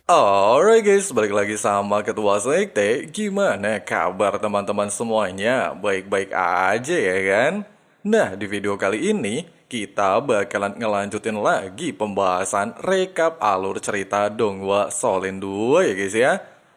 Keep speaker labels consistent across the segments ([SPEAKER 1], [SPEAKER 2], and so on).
[SPEAKER 1] Alright guys, balik lagi sama Ketua Sekte. Gimana kabar teman-teman semuanya? Baik-baik aja ya kan? Nah, di video kali ini kita bakalan ngelanjutin lagi pembahasan rekap alur cerita Donghua Shaolin 2 ya guys ya.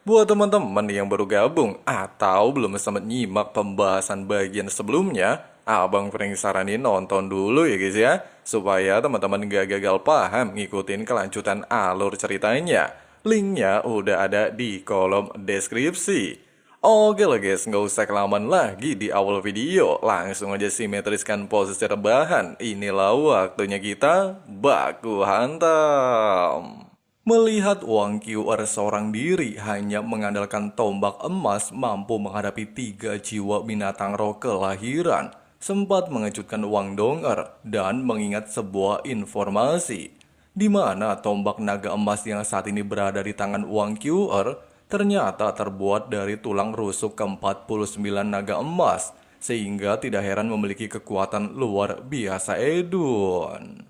[SPEAKER 1] Buat teman-teman yang baru gabung atau belum sempat nyimak pembahasan bagian sebelumnya, Abang Frank saranin nonton dulu ya guys ya, supaya teman-teman gak gagal paham ngikutin kelanjutan alur ceritanya. Linknya udah ada di kolom deskripsi. Oke lah guys, nggak usah kelamaan lagi di awal video. Langsung aja simetriskan posisi rebahan. Inilah waktunya kita baku hantam. Melihat Wang Qiu'er seorang diri hanya mengandalkan tombak emas mampu menghadapi 3 jiwa binatang roh kelahiran, sempat mengejutkan Wang Dong'er dan mengingat sebuah informasi, di mana tombak naga emas yang saat ini berada di tangan Wang Qiu'er ternyata terbuat dari tulang rusuk ke-49 naga emas, sehingga tidak heran memiliki kekuatan luar biasa edun.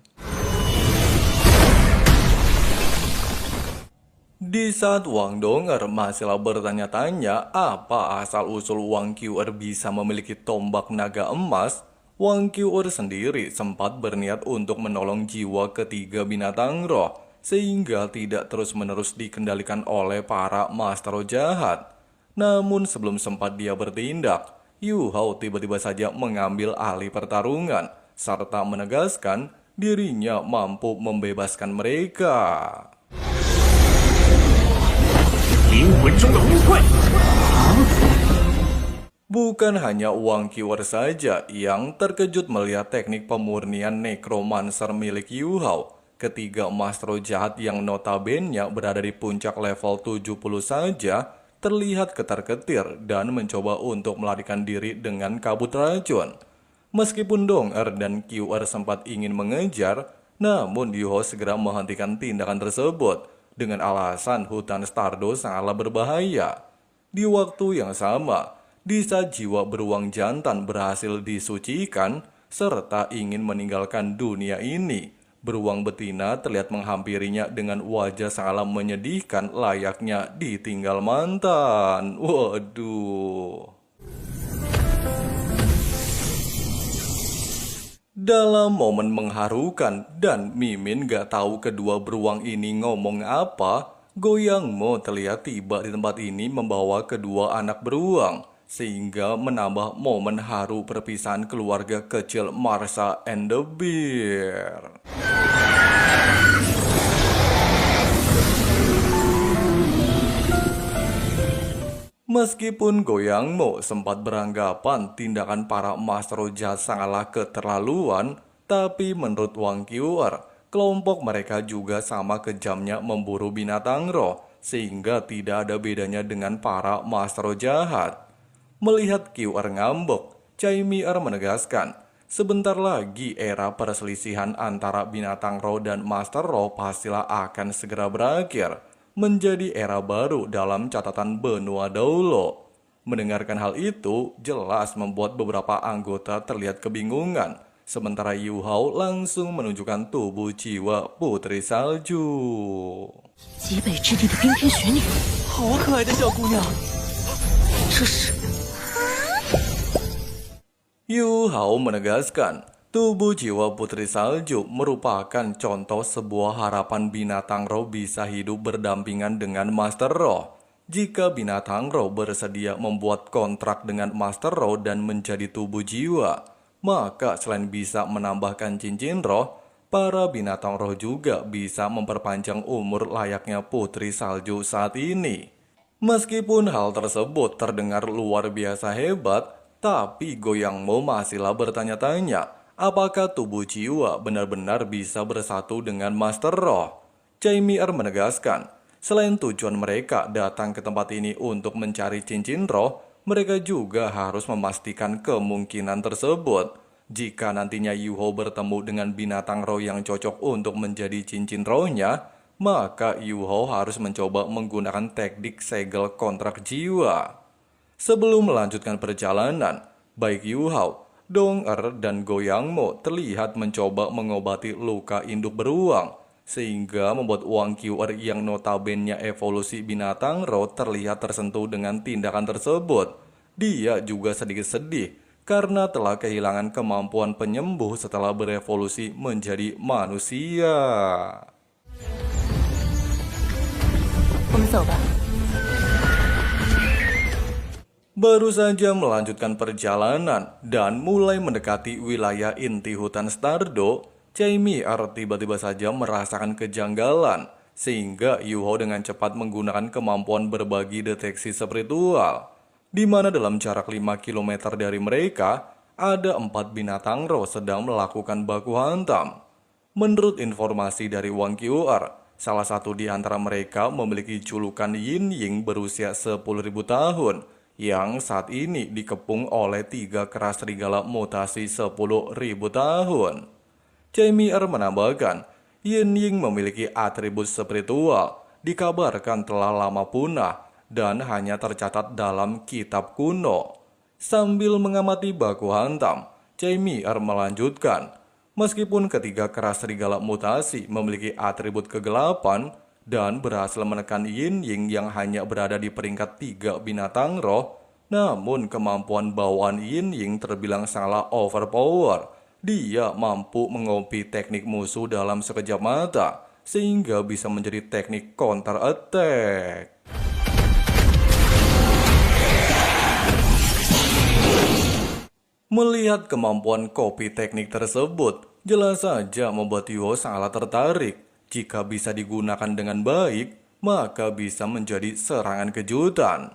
[SPEAKER 1] Di saat Wang Dong'er masihlah bertanya-tanya apa asal-usul Wang Qiu'er bisa memiliki tombak naga emas, Wang Qiu'er sendiri sempat berniat untuk menolong jiwa ketiga binatang roh, sehingga tidak terus-menerus dikendalikan oleh para master roh jahat. Namun sebelum sempat dia bertindak, Yu Hao tiba-tiba saja mengambil alih pertarungan, serta menegaskan dirinya mampu membebaskan mereka. Bukan hanya Wang Qiu'er saja yang terkejut melihat teknik pemurnian nekromancer milik Yu Hao. Ketiga master jahat yang notabene berada di puncak level 70 saja terlihat ketar-ketir dan mencoba untuk melarikan diri dengan kabut racun. Meskipun Dong'er dan Qiu'er sempat ingin mengejar, namun Yu Hao segera menghentikan tindakan tersebut dengan alasan hutan Stardust sangatlah berbahaya. Di waktu yang sama, di saat jiwa beruang jantan berhasil disucikan serta ingin meninggalkan dunia ini, beruang betina terlihat menghampirinya dengan wajah sangatlah menyedihkan layaknya ditinggal mantan. Waduh. Dalam momen mengharukan dan Mimin gak tahu kedua beruang ini ngomong apa, Goyang Mo terlihat tiba di tempat ini membawa kedua anak beruang, sehingga menambah momen haru perpisahan keluarga kecil Marsha and the Bear. Meskipun Goyang Mo sempat beranggapan tindakan para master jahat sangatlah keterlaluan, tapi menurut Wang Qiu'er, kelompok mereka juga sama kejamnya memburu binatang roh, sehingga tidak ada bedanya dengan para master jahat. Melihat Qiu'er ngambek, Cai Mi'er menegaskan, sebentar lagi era perselisihan antara binatang roh dan master roh pastilah akan segera berakhir, menjadi era baru dalam catatan benua Daulo. Mendengarkan hal itu jelas membuat beberapa anggota terlihat kebingungan, sementara Yu Hao langsung menunjukkan tubuh jiwa Putri Salju.
[SPEAKER 2] 极北之地的冰天雪女，好可爱的小姑娘，这是。
[SPEAKER 1] Yu Hao menegaskan, tubuh jiwa Putri Salju merupakan contoh sebuah harapan binatang roh bisa hidup berdampingan dengan Master Roh. Jika binatang roh bersedia membuat kontrak dengan Master Roh dan menjadi tubuh jiwa, maka selain bisa menambahkan cincin roh, para binatang roh juga bisa memperpanjang umur layaknya Putri Salju saat ini. Meskipun hal tersebut terdengar luar biasa hebat, tapi Goyang Mo masihlah bertanya-tanya, Apakah tubuh jiwa benar-benar bisa bersatu dengan Master Roh? Chai Mi-er menegaskan, selain tujuan mereka datang ke tempat ini untuk mencari cincin roh, mereka juga harus memastikan kemungkinan tersebut. Jika nantinya Yuho bertemu dengan binatang roh yang cocok untuk menjadi cincin rohnya, maka Yuho harus mencoba menggunakan teknik segel kontrak jiwa. Sebelum melanjutkan perjalanan, baik Yuho, Dong-er, dan Goyangmo terlihat mencoba mengobati luka induk beruang, sehingga membuat Wang Qiu'er yang notabene evolusi binatang roh terlihat tersentuh dengan tindakan tersebut. Dia juga sedikit sedih karena telah kehilangan kemampuan penyembuh setelah berevolusi menjadi manusia.
[SPEAKER 2] 我们走吧。
[SPEAKER 1] Baru saja melanjutkan perjalanan dan mulai mendekati wilayah inti hutan Stardo, Chai Mi-er tiba-tiba saja merasakan kejanggalan, sehingga Yuho dengan cepat menggunakan kemampuan berbagi deteksi spiritual, di mana dalam jarak 5 km dari mereka, ada 4 binatang roh sedang melakukan baku hantam. Menurut informasi dari Wang Qiu'er, salah satu di antara mereka memiliki julukan Yin Ying berusia 10.000 tahun, yang saat ini dikepung oleh 3 keras serigala mutasi 10.000 tahun. Chai Mi-er menambahkan, Yin Ying memiliki atribut spiritual, dikabarkan telah lama punah, dan hanya tercatat dalam kitab kuno. Sambil mengamati baku hantam, Chai Mi-er melanjutkan, meskipun ketiga keras serigala mutasi memiliki atribut kegelapan, dan berhasil menekan Yin Ying yang hanya berada di peringkat 3 binatang roh, namun kemampuan bawaan Yin Ying terbilang sangatlah overpower. Dia mampu mengopi teknik musuh dalam sekejap mata, sehingga bisa menjadi teknik counter attack. Melihat kemampuan kopi teknik tersebut, jelas saja membuat Yuho sangatlah tertarik. Jika bisa digunakan dengan baik, maka bisa menjadi serangan kejutan.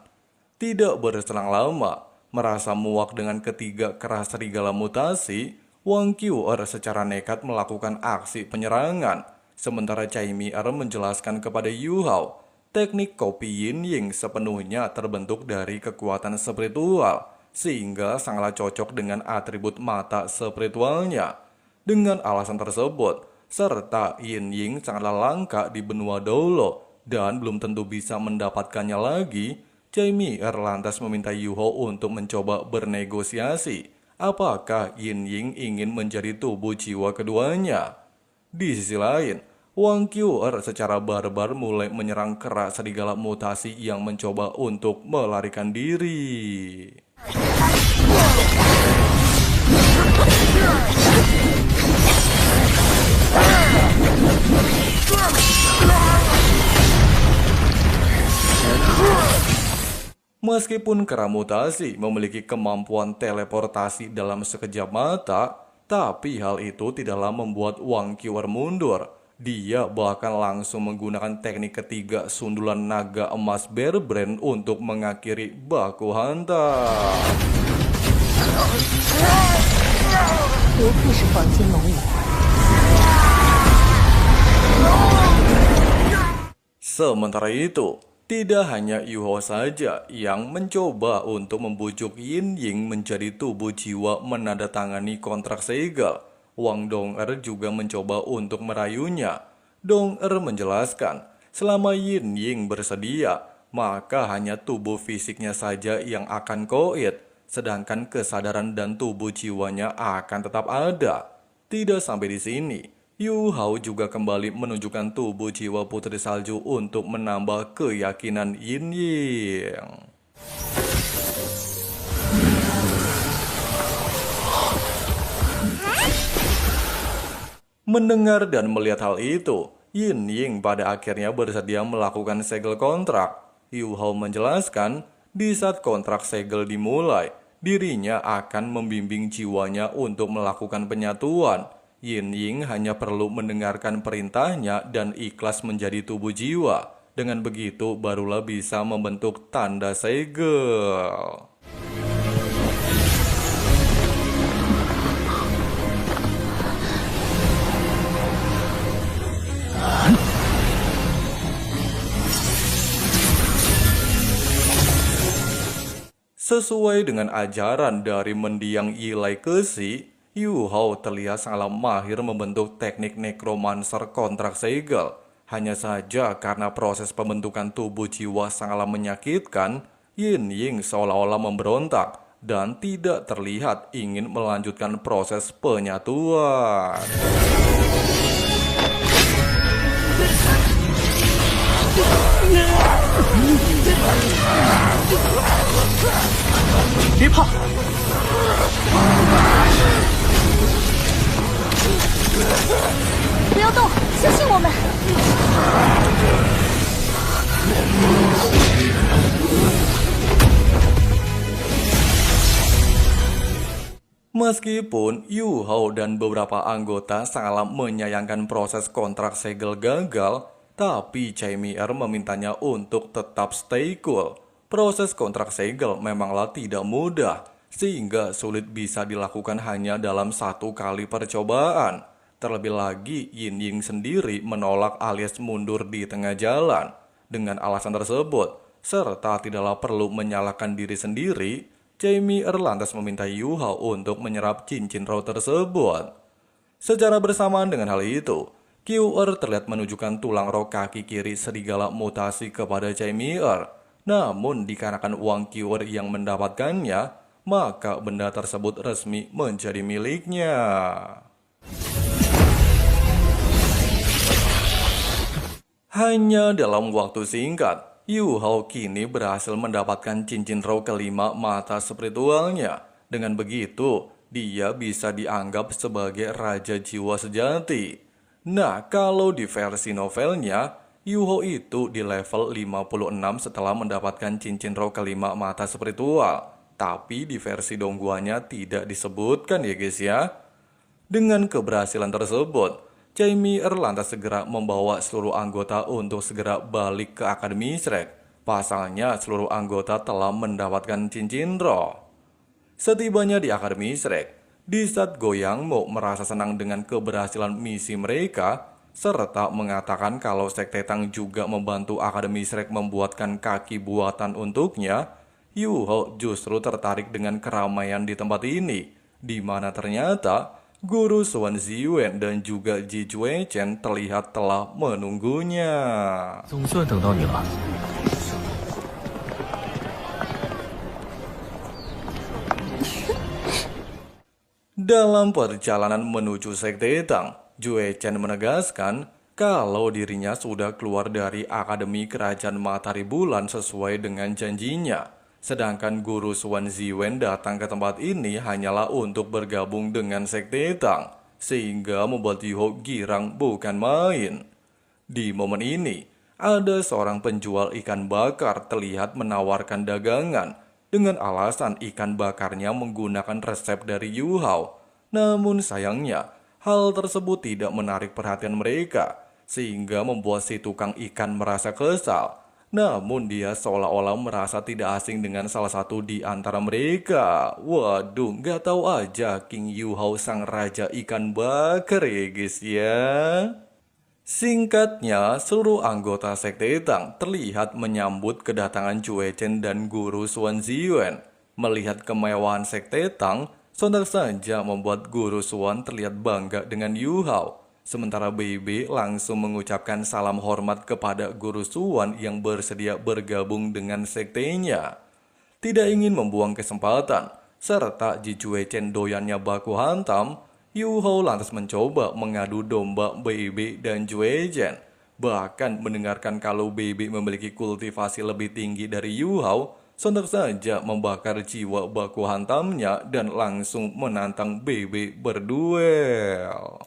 [SPEAKER 1] Tidak berselang lama, merasa muak dengan ketiga keras serigala mutasi, Wang Qiu'er secara nekat melakukan aksi penyerangan. Sementara Chai Mi-er menjelaskan kepada Yuho, teknik kopi Yin Ying sepenuhnya terbentuk dari kekuatan spiritual, sehingga sangatlah cocok dengan atribut mata spiritualnya. Dengan alasan tersebut, serta Yin Ying sangatlah langka di benua Dolo dan belum tentu bisa mendapatkannya lagi, Chai Mi-er lantas meminta Yuho untuk mencoba bernegosiasi apakah Yin Ying ingin menjadi tubuh jiwa keduanya. Di sisi lain, Wang Qiu'er secara barbar mulai menyerang kerak serigala mutasi yang mencoba untuk melarikan diri. Meskipun kera mutasi memiliki kemampuan teleportasi dalam sekejap mata, tapi hal itu tidaklah membuat Wang Qiu'er mundur. Dia bahkan langsung menggunakan teknik ketiga sundulan naga emas Bear Brand untuk mengakhiri baku hantam.
[SPEAKER 2] 不愧是黄金龙羽。
[SPEAKER 1] Sementara itu, tidak hanya Yuho saja yang mencoba untuk membujuk Yin Ying menjadi tubuh jiwa menandatangani kontrak segel. Wang Dong-er juga mencoba untuk merayunya. Dong-er menjelaskan, selama Yin Ying bersedia, maka hanya tubuh fisiknya saja yang akan koit, sedangkan kesadaran dan tubuh jiwanya akan tetap ada. Tidak sampai di sini, Yu Hao juga kembali menunjukkan tubuh jiwa Putri Salju untuk menambah keyakinan Yin Ying. Mendengar dan melihat hal itu, Yin Ying pada akhirnya bersedia melakukan segel kontrak. Yu Hao menjelaskan, di saat kontrak segel dimulai, dirinya akan membimbing jiwanya untuk melakukan penyatuan. Yin Ying hanya perlu mendengarkan perintahnya dan ikhlas menjadi tubuh jiwa. Dengan begitu barulah bisa membentuk tanda segel. Sesuai dengan ajaran dari mendiang Yilai Kesi, Yu Hao terlihat sangat mahir membentuk teknik nekromancer kontrak segel. Hanya saja karena proses pembentukan tubuh jiwa sangatlah menyakitkan, Yin Ying seolah-olah memberontak dan tidak terlihat ingin melanjutkan proses penyatuan.
[SPEAKER 2] 别怕，
[SPEAKER 3] 不要动，相信我们。
[SPEAKER 1] Meskipun Yu Hao dan beberapa anggota sangatlah menyayangkan proses kontrak segel gagal, tapi Chai Mi-er memintanya untuk tetap stay cool. Proses kontrak segel memanglah tidak mudah, sehingga sulit bisa dilakukan hanya dalam satu kali percobaan. Terlebih lagi, Yin Ying sendiri menolak alias mundur di tengah jalan. Dengan alasan tersebut, serta tidaklah perlu menyalahkan diri sendiri, Chai Mi-er lantas meminta Yu Hao untuk menyerap cincin roh tersebut. Secara bersamaan dengan hal itu, Q-er terlihat menunjukkan tulang roh kaki kiri serigala mutasi kepada Chai Mi-er. Namun dikarenakan uang Q-er yang mendapatkannya, maka benda tersebut resmi menjadi miliknya. Hanya dalam waktu singkat, Yu Hao kini berhasil mendapatkan cincin roh kelima mata spiritualnya. Dengan begitu, dia bisa dianggap sebagai raja jiwa sejati. Nah, kalau di versi novelnya, Yu Hao itu di level 56 setelah mendapatkan cincin roh kelima mata spiritual. Tapi di versi dongguannya tidak disebutkan ya guys ya. Dengan keberhasilan tersebut, Chai Mi-er lantas segera membawa seluruh anggota untuk segera balik ke Akademi Shrek. Pasalnya seluruh anggota telah mendapatkan cincin roh. Setibanya di Akademi Shrek, di saat Goyang Mo merasa senang dengan keberhasilan misi mereka, serta mengatakan kalau Sekte Tang juga membantu Akademi Shrek membuatkan kaki buatan untuknya, Yu Hao justru tertarik dengan keramaian di tempat ini, di mana ternyata Guru Suan Ziwen dan juga Ji Jue Chen terlihat telah menunggunya.
[SPEAKER 2] 总算等到你了。
[SPEAKER 1] Dalam perjalanan menuju Sekte Tang, Jue Chen menegaskan kalau dirinya sudah keluar dari Akademi Kerajaan Matahari Bulan sesuai dengan janjinya. Sedangkan Guru Suan Ziwen datang ke tempat ini hanyalah untuk bergabung dengan Sekte Tang, sehingga membuat Yu Hao girang bukan main. Di momen ini, ada seorang penjual ikan bakar terlihat menawarkan dagangan dengan alasan ikan bakarnya menggunakan resep dari Yu Hao. Namun sayangnya, hal tersebut tidak menarik perhatian mereka, sehingga membuat si tukang ikan merasa kesal. Namun dia seolah-olah merasa tidak asing dengan salah satu di antara mereka. Waduh, gak tahu aja King Yu Hao sang raja ikan bakar ya guys ya. Singkatnya, seluruh anggota Sekte Tang terlihat menyambut kedatangan Jue Chen dan Guru Suan Ziwen. Melihat kemewahan Sekte Tang, sontak saja membuat Guru Suan terlihat bangga dengan Yu Hao. Sementara Bebe langsung mengucapkan salam hormat kepada Guru Suan yang bersedia bergabung dengan sektenya. Tidak ingin membuang kesempatan, serta Ji Jue Chen doyannya baku hantam, Yu Hao lantas mencoba mengadu domba Bebe dan Jue Chen. Bahkan mendengarkan kalau Bebe memiliki kultivasi lebih tinggi dari Yu Hao, sontak saja membakar jiwa baku hantamnya dan langsung menantang Bebe berduel.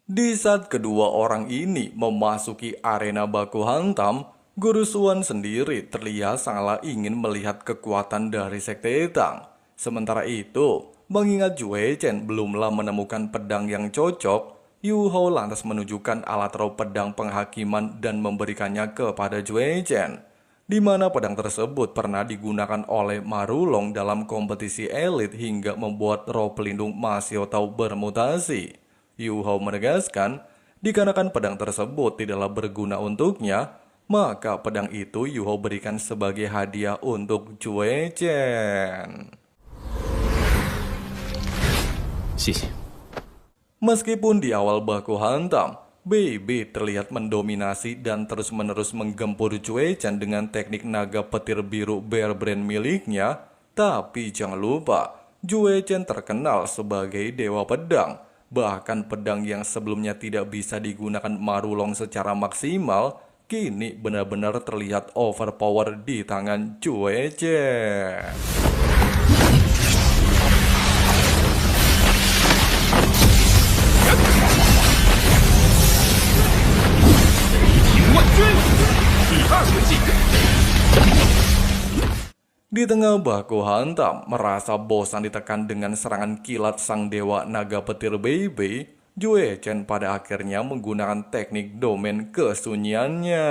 [SPEAKER 1] Di saat kedua orang ini memasuki arena baku hantam, Guru Suan sendiri terlihat sangatlah ingin melihat kekuatan dari Sekte Tang. Sementara itu, mengingat Jue Chen belumlah menemukan pedang yang cocok, Yu Hao lantas menunjukkan alat roh pedang penghakiman dan memberikannya kepada Jue Chen, di mana pedang tersebut pernah digunakan oleh Ma Rulong dalam kompetisi elit hingga membuat roh pelindung Ma Xiao Tao bermutasi. Yu Hao menegaskan, dikarenakan pedang tersebut tidaklah berguna untuknya, Maka pedang itu Yuho berikan sebagai hadiah untuk Jue Chen.
[SPEAKER 2] 谢谢。
[SPEAKER 1] Meskipun di awal baku hantam, BB terlihat mendominasi dan terus-menerus menggempur Jue Chen dengan teknik naga petir biru Bear Brand miliknya, tapi jangan lupa, Jue Chen terkenal sebagai dewa pedang. Bahkan pedang yang sebelumnya tidak bisa digunakan Marulong secara maksimal, kini benar-benar terlihat overpower di tangan Jue Chen. Di tengah baku hantam, merasa bosan ditekan dengan serangan kilat sang dewa naga petir BB, Jue Chen pada akhirnya menggunakan teknik domain kesunyiannya.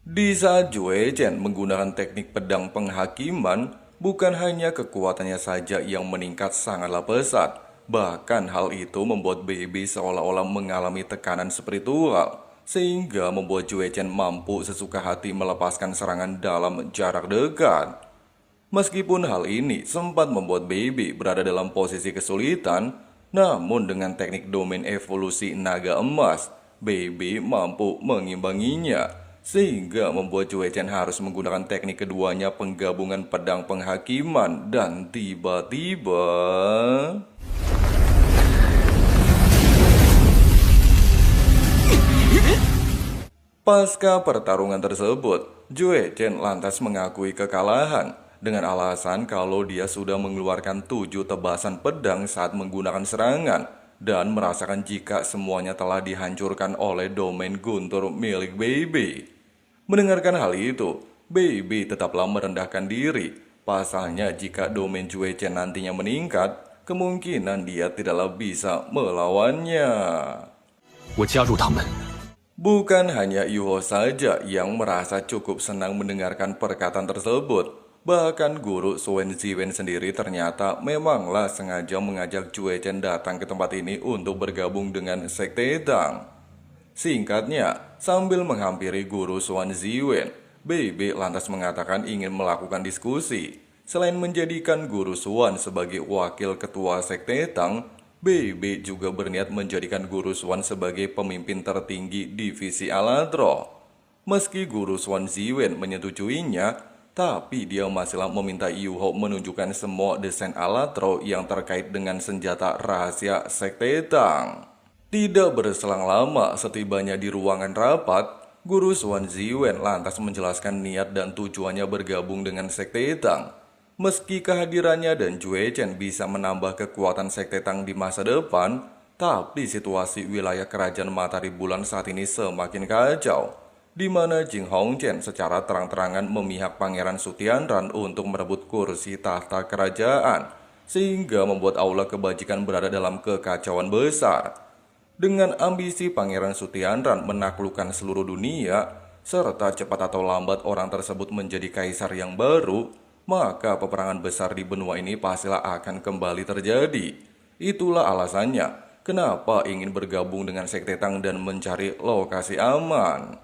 [SPEAKER 1] Di saat Jue Chen menggunakan teknik pedang penghakiman, bukan hanya kekuatannya saja yang meningkat sangatlah pesat, bahkan hal itu membuat BB seolah-olah mengalami tekanan spiritual, sehingga membuat Jue Chen mampu sesuka hati melepaskan serangan dalam jarak dekat. Meskipun hal ini sempat membuat BB berada dalam posisi kesulitan, namun dengan teknik domain evolusi naga emas, BB mampu mengimbanginya, sehingga membuat Jue Chen harus menggunakan teknik keduanya penggabungan pedang penghakiman dan tiba-tiba... Pasca pertarungan tersebut, Jue Chen lantas mengakui kekalahan dengan alasan kalau dia sudah mengeluarkan 7 tebasan pedang saat menggunakan serangan dan merasakan jika semuanya telah dihancurkan oleh domain guntur milik BB. Mendengarkan hal itu, BB tetaplah merendahkan diri. Pasalnya jika domain Jue Chen nantinya meningkat, kemungkinan dia tidaklah bisa melawannya.
[SPEAKER 2] 我加入他们。
[SPEAKER 1] Bukan hanya Yuho saja yang merasa cukup senang mendengarkan perkataan tersebut. Bahkan guru Suen Ziwen sendiri ternyata memanglah sengaja mengajak Jue Chen datang ke tempat ini untuk bergabung dengan Sekte Tang. Singkatnya, sambil menghampiri guru Suen Ziwen, BB lantas mengatakan ingin melakukan diskusi. Selain menjadikan guru Swan sebagai wakil ketua Sekte Tang, BB juga berniat menjadikan Guru Swan sebagai pemimpin tertinggi divisi Alatro. Meski Guru Swan Ziwen menyetujuinya, tapi dia masihlah meminta Yuho menunjukkan semua desain Alatro yang terkait dengan senjata rahasia Sekte Tang. Tidak berselang lama setibanya di ruangan rapat, Guru Swan Ziwen lantas menjelaskan niat dan tujuannya bergabung dengan Sekte Tang. Meski kehadirannya dan Jue Chen bisa menambah kekuatan Sekte Tang di masa depan, tapi situasi wilayah kerajaan Matahari Bulan saat ini semakin kacau, di mana Jing Hongchen secara terang-terangan memihak Pangeran Sutianran untuk merebut kursi tahta kerajaan, sehingga membuat aula kebajikan berada dalam kekacauan besar. Dengan ambisi Pangeran Sutianran menaklukkan seluruh dunia, serta cepat atau lambat orang tersebut menjadi kaisar yang baru, maka peperangan besar di benua ini pastilah akan kembali terjadi. Itulah alasannya kenapa ingin bergabung dengan Sekte Tang dan mencari lokasi aman.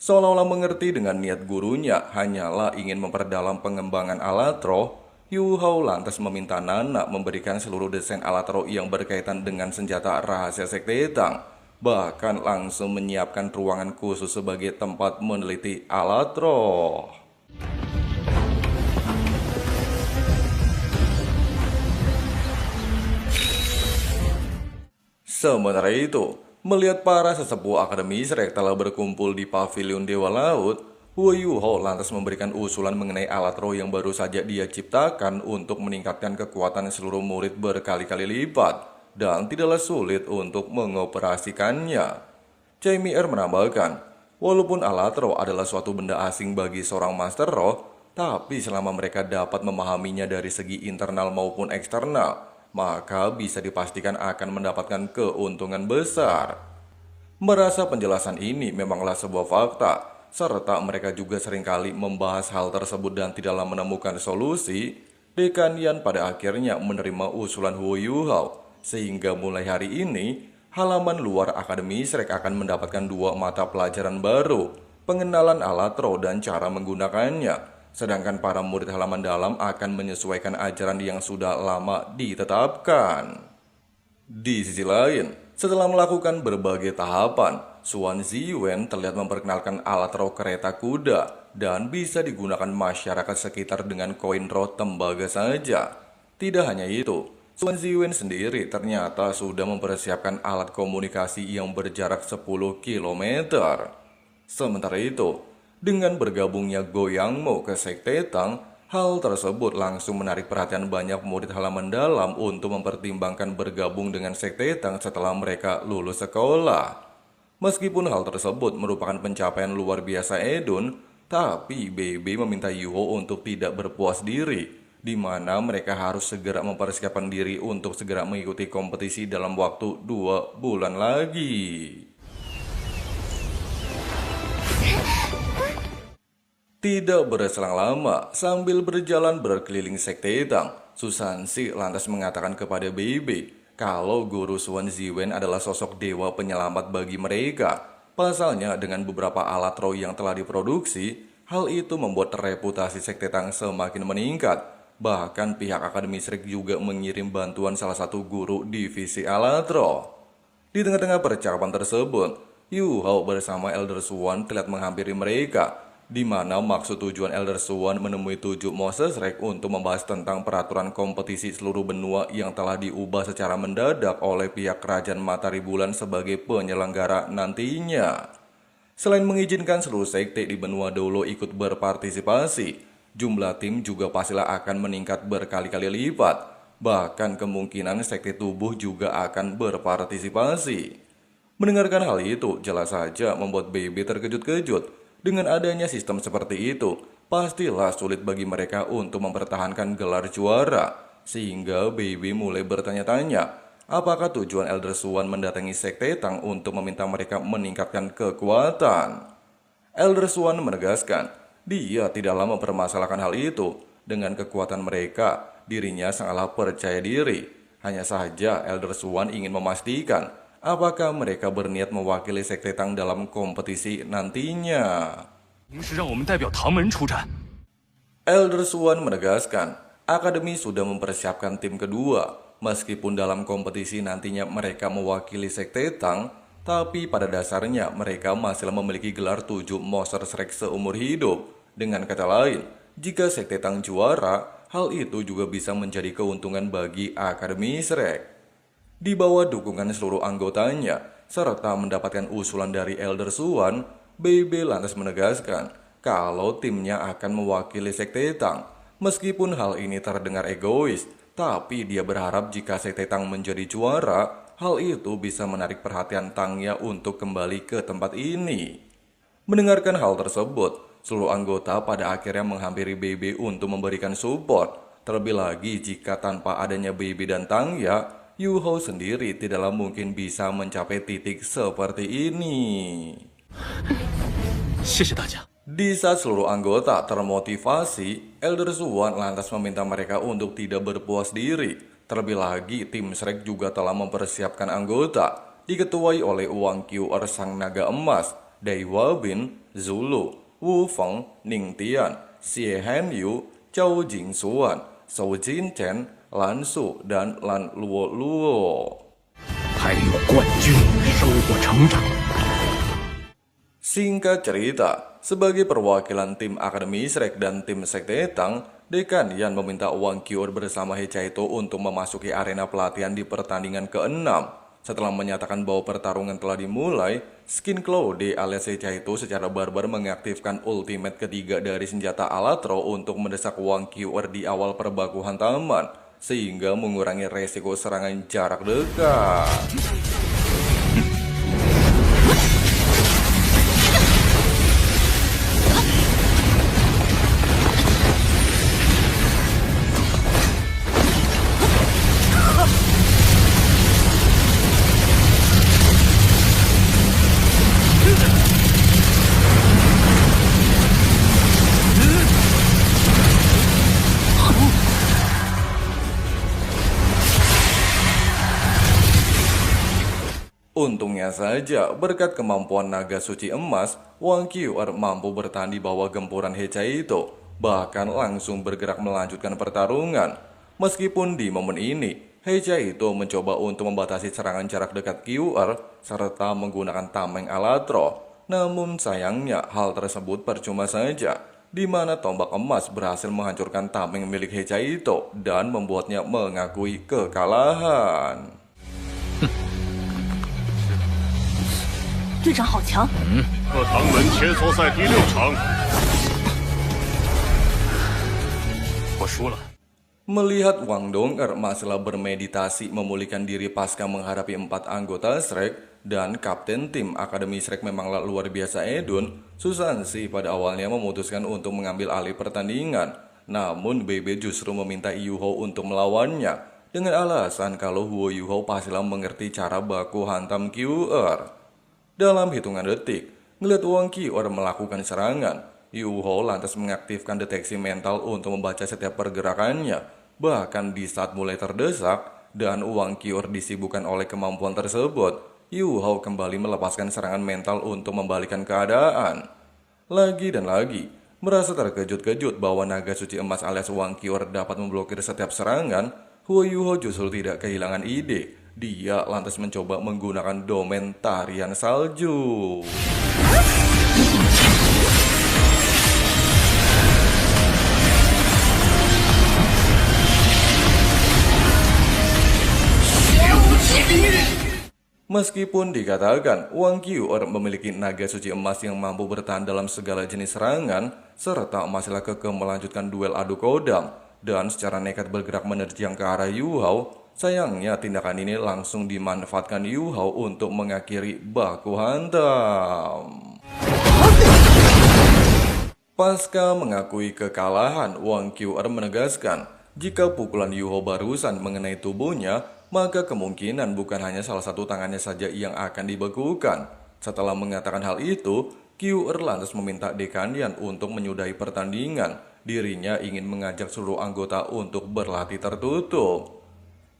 [SPEAKER 1] Seolah-olah mengerti dengan niat gurunya hanyalah ingin memperdalam pengembangan Alatro, Yuho lantas meminta Nana memberikan seluruh desain Alatro yang berkaitan dengan senjata rahasia Sekte Tang, bahkan langsung menyiapkan ruangan khusus sebagai tempat meneliti Alatro. Sementara itu, melihat para sesepuh Akademi Shrek telah berkumpul di pavilion Dewa Laut, Wu Yuho lantas memberikan usulan mengenai Alatro yang baru saja dia ciptakan untuk meningkatkan kekuatan seluruh murid berkali-kali lipat, dan tidaklah sulit untuk mengoperasikannya. Chai Mi-er menambahkan, walaupun Alatro adalah suatu benda asing bagi seorang Master Roh, tapi selama mereka dapat memahaminya dari segi internal maupun eksternal, maka bisa dipastikan akan mendapatkan keuntungan besar. Merasa penjelasan ini memanglah sebuah fakta, serta mereka juga seringkali membahas hal tersebut dan tidaklah menemukan solusi, Dekan Yan pada akhirnya menerima usulan Wu Yuho, sehingga mulai hari ini, halaman luar Akademi Shrek akan mendapatkan 2 mata pelajaran baru, pengenalan Alatro dan cara menggunakannya. Sedangkan para murid halaman dalam akan menyesuaikan ajaran yang sudah lama ditetapkan. Di sisi lain, setelah melakukan berbagai tahapan, Xuan Ziwen terlihat memperkenalkan Alatro kereta kuda dan bisa digunakan masyarakat sekitar dengan koin roh tembaga saja. Tidak hanya itu, Xuan Ziwen sendiri ternyata sudah mempersiapkan alat komunikasi yang berjarak 10 km. Sementara itu, dengan bergabungnya Goyangmo ke Sekte Tang, hal tersebut langsung menarik perhatian banyak murid halaman dalam untuk mempertimbangkan bergabung dengan Sekte Tang setelah mereka lulus sekolah. Meskipun hal tersebut merupakan pencapaian luar biasa Edun, tapi BB meminta Yuho untuk tidak berpuas diri, di mana mereka harus segera mempersiapkan diri untuk segera mengikuti kompetisi dalam waktu 2 bulan lagi. Tidak berselang lama, sambil berjalan berkeliling Sekte Tang, Susansi lantas mengatakan kepada BB kalau guru Xuan Ziwen adalah sosok dewa penyelamat bagi mereka. Pasalnya dengan beberapa alat roh yang telah diproduksi, hal itu membuat reputasi Sekte Tang semakin meningkat. Bahkan pihak Akademi Shrek juga mengirim bantuan salah satu guru divisi alat roh. Di tengah-tengah percakapan tersebut, Yu Hao bersama Elder Xuan terlihat menghampiri mereka, di mana maksud tujuan Elder Xuan menemui 7 Moses Shrek untuk membahas tentang peraturan kompetisi seluruh benua yang telah diubah secara mendadak oleh pihak Kerajaan Matahari Bulan sebagai penyelenggara nantinya. Selain mengizinkan seluruh sekte di benua Dolo ikut berpartisipasi, jumlah tim juga pastilah akan meningkat berkali-kali lipat. Bahkan kemungkinan sekte tubuh juga akan berpartisipasi. Mendengarkan hal itu jelas saja membuat BB terkejut-kejut. Dengan adanya sistem seperti itu, pastilah sulit bagi mereka untuk mempertahankan gelar juara. Sehingga BB mulai bertanya-tanya, apakah tujuan Elder Xuan mendatangi Sekte Tang untuk meminta mereka meningkatkan kekuatan? Elder Xuan menegaskan, dia tidaklah mempermasalahkan hal itu. Dengan kekuatan mereka, dirinya sangatlah percaya diri. Hanya saja Elder Xuan ingin memastikan apakah mereka berniat mewakili Sekte Tang dalam kompetisi nantinya. Elder Xuan menegaskan, Akademi sudah mempersiapkan tim kedua. Meskipun dalam kompetisi nantinya mereka mewakili Sekte Tang, tapi pada dasarnya mereka masih memiliki gelar 7 Monster Shrek seumur hidup. Dengan kata lain, jika Sekte Tang juara, hal itu juga bisa menjadi keuntungan bagi Akademi Shrek. Di bawah dukungan seluruh anggotanya, serta mendapatkan usulan dari Elder Xuan, BB lantas menegaskan kalau timnya akan mewakili Sekte Tang. Meskipun hal ini terdengar egois, tapi dia berharap jika Sekte Tang menjadi juara, hal itu bisa menarik perhatian Tangya untuk kembali ke tempat ini. Mendengarkan hal tersebut, seluruh anggota pada akhirnya menghampiri BB untuk memberikan support. Terlebih lagi jika tanpa adanya BB dan Tangya, Yu Hao sendiri tidaklah mungkin bisa mencapai titik seperti ini. Di saat seluruh anggota termotivasi, Elder Xuan lantas meminta mereka untuk tidak berpuas diri. Terlebih lagi, tim Shrek juga telah mempersiapkan anggota, diketuai oleh Wang Qiu'er Sang Naga Emas, Dai Wabin, Zulu, Wu Feng, Ning Tian, Xie Hanyu, Zhao Jingxuan, Shou Jinchen, Lan Su, dan Lan Luo Luo. Singkat cerita, sebagai perwakilan tim Akademi Shrek dan tim Sekte Tang, Dekan Yan meminta Wang Qiu'er bersama Hechaito untuk memasuki arena pelatihan di pertandingan ke-6. Setelah menyatakan bahwa pertarungan telah dimulai, Skin Claude alias Hechaito secara barbar mengaktifkan ultimate ketiga dari senjata Alatro untuk mendesak Wang Qiu'er di awal perbakuhan taman, sehingga mengurangi resiko serangan jarak dekat. Untungnya saja, berkat kemampuan naga suci emas, Wang Qiu'er mampu bertahan di bawah gempuran Hecha itu, bahkan langsung bergerak melanjutkan pertarungan. Meskipun di momen ini, Hecha itu mencoba untuk membatasi serangan jarak dekat Qiu'er serta menggunakan tameng alatro. Namun sayangnya hal tersebut percuma saja, di mana tombak emas berhasil menghancurkan tameng milik Hecha itu dan membuatnya mengakui kekalahan.
[SPEAKER 2] 队长好强！
[SPEAKER 4] 和唐门切磋赛第6场，我输了。
[SPEAKER 1] Melihat Wang Dong'er masih bermeditasi memulihkan diri pasca menghadapi 4 anggota Shrek dan kapten tim Akademi Shrek memanglah luar biasa Edun, Susansi pada awalnya memutuskan untuk mengambil alih pertandingan. Namun Bebe justru meminta Yuho untuk melawannya dengan alasan kalau Huo Yuho pastilah mengerti cara baku hantam Qiu'er. Dalam hitungan detik, ngeliat Wang Qiu'er melakukan serangan, Yuho lantas mengaktifkan deteksi mental untuk membaca setiap pergerakannya. Bahkan di saat mulai terdesak dan Wang Qiu'er disibukkan oleh kemampuan tersebut, Yuho kembali melepaskan serangan mental untuk membalikan keadaan. Lagi dan lagi, merasa terkejut-kejut bahwa naga suci emas alias Wang Qiu'er dapat memblokir setiap serangan, Huo Yuho justru tidak kehilangan ide. Dia lantas mencoba menggunakan domain tarian salju. Meskipun dikatakan Wang Qiu'er memiliki naga suci emas yang mampu bertahan dalam segala jenis serangan, serta masihlah kekeh melanjutkan duel adu kodam, dan secara nekat bergerak menerjang ke arah Yu Hao, sayangnya tindakan ini langsung dimanfaatkan Yu Hao untuk mengakhiri baku hantam. Pasca mengakui kekalahan, Wang Qiu'er menegaskan, jika pukulan Yu Hao barusan mengenai tubuhnya, maka kemungkinan bukan hanya salah satu tangannya saja yang akan dibekukan. Setelah mengatakan hal itu, Qiu'er lantas meminta Dekanian untuk menyudahi pertandingan. Dirinya ingin mengajak seluruh anggota untuk berlatih tertutup.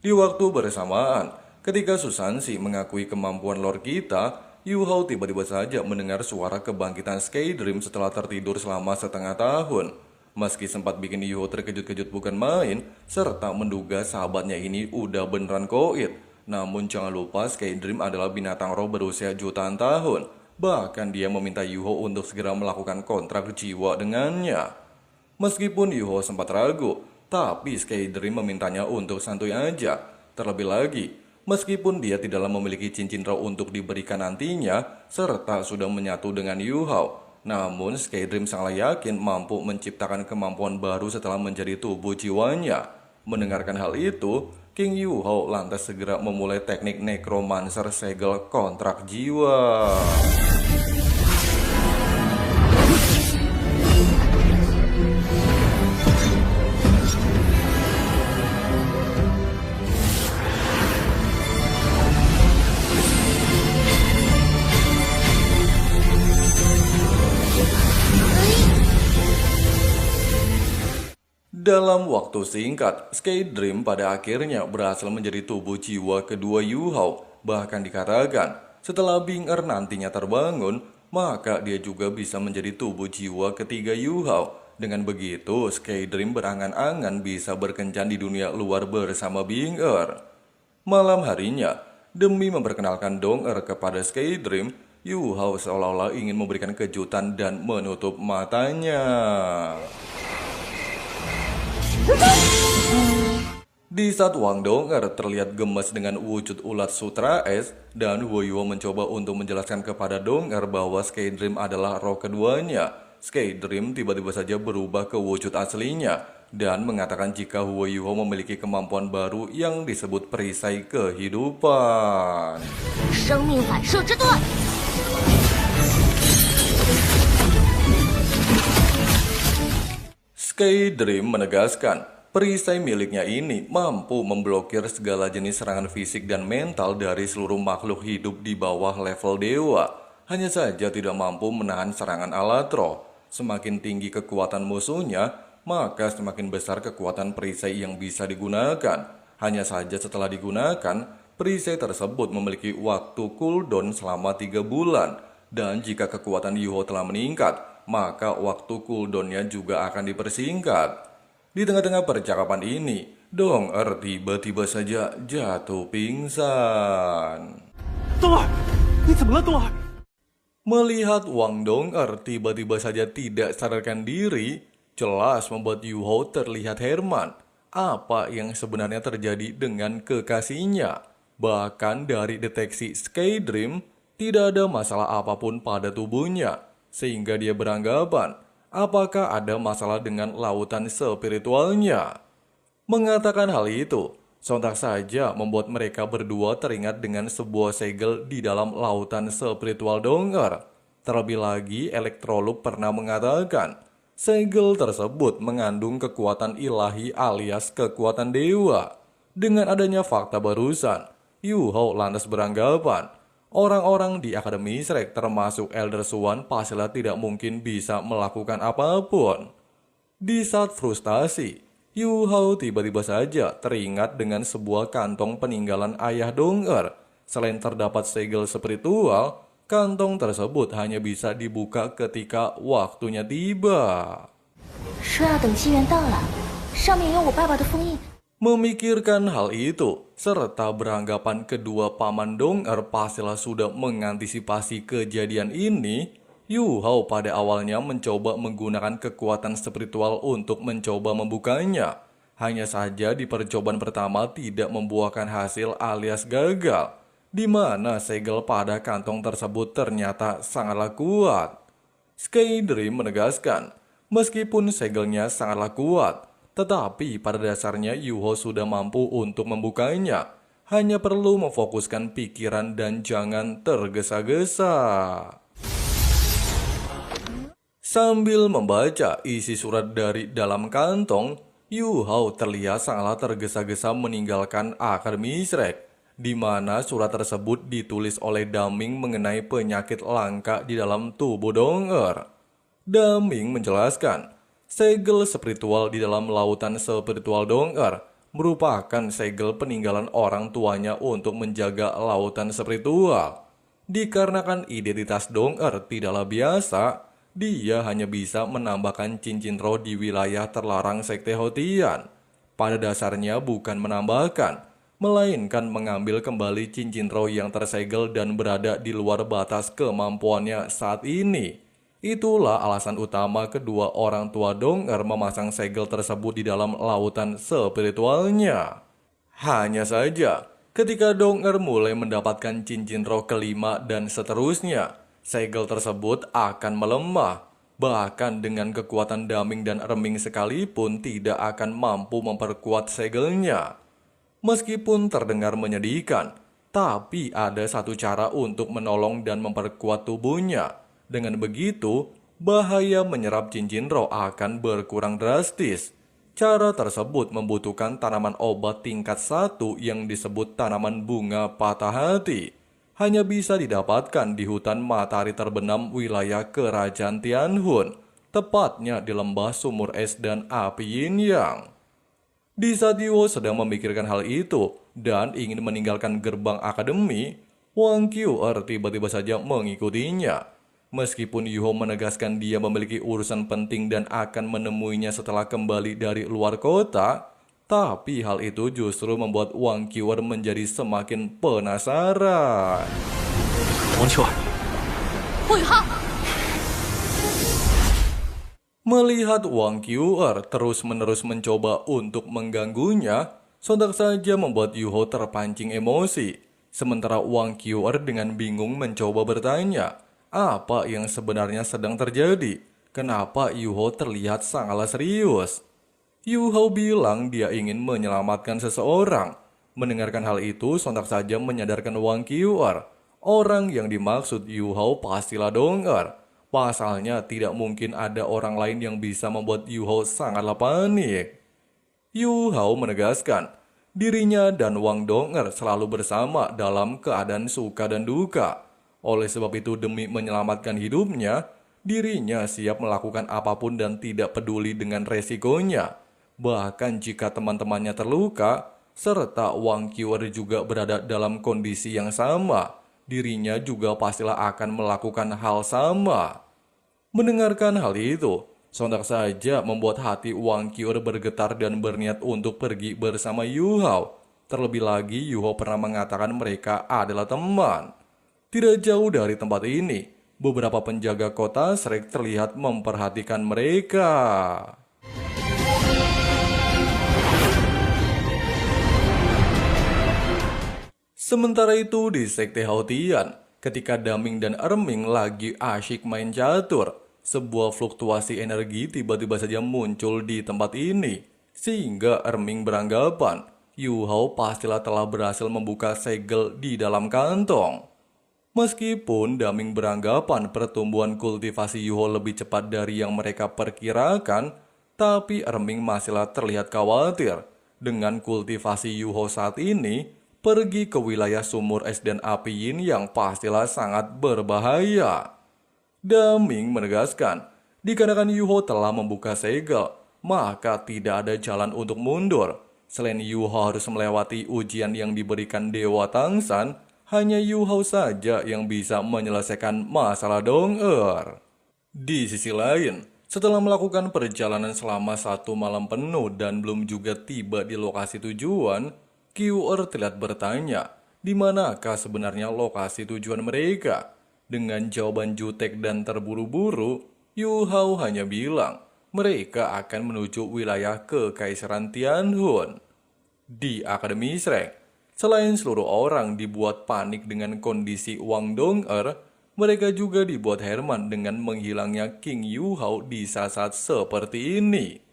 [SPEAKER 1] Di waktu bersamaan, ketika Susansi mengakui kemampuan Lord kita, Yu Hao tiba-tiba saja mendengar suara kebangkitan Sky Dream setelah tertidur selama setengah tahun. Meski sempat bikin Yu Hao terkejut-kejut bukan main, serta menduga sahabatnya ini udah beneran koit. Namun jangan lupa Sky Dream adalah binatang roh berusia jutaan tahun. Bahkan dia meminta Yu Hao untuk segera melakukan kontrak jiwa dengannya. Meskipun Yu Hao sempat ragu, tapi Sky Dream memintanya untuk santuy aja. Terlebih lagi, meskipun dia tidaklah memiliki cincin roh untuk diberikan nantinya, serta sudah menyatu dengan Yu Hao, namun Sky Dream sangatlah yakin mampu menciptakan kemampuan baru setelah menjadi tubuh jiwanya. Mendengarkan hal itu, King Yu Hao lantas segera memulai teknik Necromancer segel kontrak jiwa. Dalam waktu singkat, Sky Dream pada akhirnya berhasil menjadi tubuh jiwa kedua Yu Hao. Bahkan dikatakan, setelah Bing Er nantinya terbangun, maka dia juga bisa menjadi tubuh jiwa ketiga Yu Hao. Dengan begitu, Sky Dream berangan-angan bisa berkencan di dunia luar bersama Bing Er. Malam harinya, demi memperkenalkan Dong Er kepada Sky Dream, Yu Hao seolah-olah ingin memberikan kejutan dan menutup matanya. Di saat Wang Dong'er terlihat gemas dengan wujud ulat sutra es, dan Huo Yuo mencoba untuk menjelaskan kepada Dong'er bahwa Sky Dream adalah roh keduanya, Sky Dream tiba-tiba saja berubah ke wujud aslinya dan mengatakan jika Huo Yuo memiliki kemampuan baru yang disebut perisai kehidupan.
[SPEAKER 3] 生命反射之盾。
[SPEAKER 1] Sky Dream menegaskan, perisai miliknya ini mampu memblokir segala jenis serangan fisik dan mental dari seluruh makhluk hidup di bawah level dewa. Hanya saja tidak mampu menahan serangan alatro. Semakin tinggi kekuatan musuhnya, maka semakin besar kekuatan perisai yang bisa digunakan. Hanya saja setelah digunakan, perisai tersebut memiliki waktu cooldown selama 3 bulan. Dan jika kekuatan Yuho telah meningkat, maka waktu cooldownnya juga akan dipersingkat. Di tengah-tengah percakapan ini, Dong-er tiba-tiba saja jatuh pingsan.
[SPEAKER 2] 冬儿，你怎么了，冬儿？
[SPEAKER 1] Melihat Wang Dong-er tiba-tiba saja tidak sadarkan diri, jelas membuat Yuho terlihat heran. Apa yang sebenarnya terjadi dengan kekasihnya? Bahkan dari deteksi Sky Dream, tidak ada masalah apapun pada tubuhnya, sehingga dia beranggapan, apakah ada masalah dengan lautan spiritualnya? Mengatakan hal itu, sontak saja membuat mereka berdua teringat dengan sebuah segel di dalam lautan spiritual Dong-er. Terlebih lagi, Electrolux pernah mengatakan, segel tersebut mengandung kekuatan ilahi alias kekuatan dewa. Dengan adanya fakta barusan, Yuho lantas beranggapan, orang-orang di Akademi Shrek termasuk Elder Swan pastilah tidak mungkin bisa melakukan apapun. Di saat frustasi, Yuho tiba-tiba saja teringat dengan sebuah kantong peninggalan ayah Dong-er. Selain terdapat segel spiritual, kantong tersebut hanya bisa dibuka ketika waktunya tiba.
[SPEAKER 3] 说要等机缘到了，上面有我爸爸的封印。
[SPEAKER 1] Memikirkan hal itu, serta beranggapan kedua paman Dong-er pastilah sudah mengantisipasi kejadian ini, Yuho pada awalnya mencoba menggunakan kekuatan spiritual untuk mencoba membukanya. Hanya saja di percobaan pertama tidak membuahkan hasil alias gagal, di mana segel pada kantong tersebut ternyata sangatlah kuat. Sky Dream menegaskan, meskipun segelnya sangatlah kuat, tetapi pada dasarnya Yuho sudah mampu untuk membukanya. Hanya perlu memfokuskan pikiran dan jangan tergesa-gesa. Sambil membaca isi surat dari dalam kantong, Yuho terlihat sangatlah tergesa-gesa meninggalkan Akademi Shrek, di mana surat tersebut ditulis oleh Daming mengenai penyakit langka di dalam tubuh Dong-er. Daming menjelaskan, segel spiritual di dalam lautan spiritual Dong-er merupakan segel peninggalan orang tuanya untuk menjaga lautan spiritual. Dikarenakan identitas Dong-er tidaklah biasa, dia hanya bisa menambahkan cincin roh di wilayah terlarang Sekte Hotian. Pada dasarnya bukan menambahkan, melainkan mengambil kembali cincin roh yang tersegel dan berada di luar batas kemampuannya saat ini. Itulah alasan utama kedua orang tua Dong-er memasang segel tersebut di dalam lautan spiritualnya. Hanya saja, ketika Dong-er mulai mendapatkan cincin roh kelima dan seterusnya, segel tersebut akan melemah. Bahkan dengan kekuatan Daming dan Reming sekalipun tidak akan mampu memperkuat segelnya. Meskipun terdengar menyedihkan, tapi ada satu cara untuk menolong dan memperkuat tubuhnya. Dengan begitu, bahaya menyerap cincin roh akan berkurang drastis. Cara tersebut membutuhkan tanaman obat tingkat 1 yang disebut tanaman bunga patah hati. Hanya bisa didapatkan di hutan matahari terbenam wilayah kerajaan Tianhun, tepatnya di lembah sumur es dan api Yin Yang. Di saat Yuho sedang memikirkan hal itu dan ingin meninggalkan gerbang akademi, Wang Qiu'er tiba-tiba saja mengikutinya. Meskipun Yuho menegaskan dia memiliki urusan penting dan akan menemuinya setelah kembali dari luar kota, tapi hal itu justru membuat Wang Qiu'er menjadi semakin penasaran.
[SPEAKER 2] 王秋儿，
[SPEAKER 3] 傅宇浩，
[SPEAKER 1] Melihat Wang Qiu'er terus-menerus mencoba untuk mengganggunya, sontak saja membuat Yuho terpancing emosi. Sementara Wang Qiu'er dengan bingung mencoba bertanya, apa yang sebenarnya sedang terjadi? Kenapa Yuho terlihat sangatlah serius? Yuho bilang dia ingin menyelamatkan seseorang. Mendengarkan hal itu, sontak saja menyadarkan Wang Qiu'er. Orang yang dimaksud Yuho pastilah Dong-er. Pasalnya tidak mungkin ada orang lain yang bisa membuat Yuho sangatlah panik. Yuho menegaskan, dirinya dan Wang Dong-er selalu bersama dalam keadaan suka dan duka. Oleh sebab itu demi menyelamatkan hidupnya, dirinya siap melakukan apapun dan tidak peduli dengan resikonya. Bahkan jika teman-temannya terluka, serta Wang Qiu'er juga berada dalam kondisi yang sama, dirinya juga pastilah akan melakukan hal sama. Mendengarkan hal itu, sontak saja membuat hati Wang Qiu'er bergetar dan berniat untuk pergi bersama Yu Hao. Terlebih lagi Yu Hao pernah mengatakan mereka adalah teman. Tidak jauh dari tempat ini, beberapa penjaga kota Shrek terlihat memperhatikan mereka. Sementara itu di Sekte Haotian, ketika Daming dan Erming lagi asyik main catur, sebuah fluktuasi energi tiba-tiba saja muncul di tempat ini, sehingga Erming beranggapan Yu Hao pastilah telah berhasil membuka segel di dalam kantong. Meskipun Daming beranggapan pertumbuhan kultivasi Yu Hao lebih cepat dari yang mereka perkirakan, tapi Erming masihlah terlihat khawatir. Dengan kultivasi Yu Hao saat ini, pergi ke wilayah sumur es dan api yin yang pastilah sangat berbahaya. Daming menegaskan, dikarenakan Yu Hao telah membuka segel, maka tidak ada jalan untuk mundur. Selain Yu Hao harus melewati ujian yang diberikan Dewa Tangsan, hanya Yu Hao saja yang bisa menyelesaikan masalah Dong-er. Di sisi lain, setelah melakukan perjalanan selama 1 malam penuh dan belum juga tiba di lokasi tujuan, Qiu'er terlihat bertanya, di manakah sebenarnya lokasi tujuan mereka? Dengan jawaban jutek dan terburu-buru, Yu Hao hanya bilang mereka akan menuju wilayah Kekaisaran Tianhun. Di Akademi Shrek, selain seluruh orang dibuat panik dengan kondisi Wang Dong-er, mereka juga dibuat heran dengan menghilangnya King Yu Hao di saat-saat seperti ini.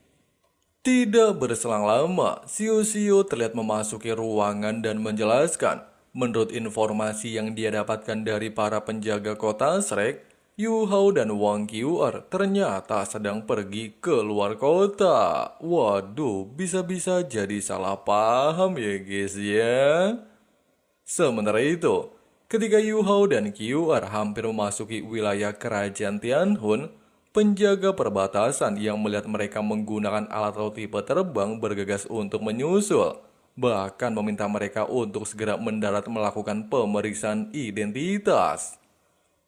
[SPEAKER 1] Tidak berselang lama, Xiu terlihat memasuki ruangan dan menjelaskan, menurut informasi yang dia dapatkan dari para penjaga kota Shrek, Yu Hao dan Wang Qiu'er ternyata sedang pergi ke luar kota. Waduh, bisa-bisa jadi salah paham ya guys ya. Sementara itu, ketika Yu Hao dan Qiu'er hampir memasuki wilayah kerajaan Tianhun, penjaga perbatasan yang melihat mereka menggunakan alat laut tipe terbang bergegas untuk menyusul, bahkan meminta mereka untuk segera mendarat melakukan pemeriksaan identitas.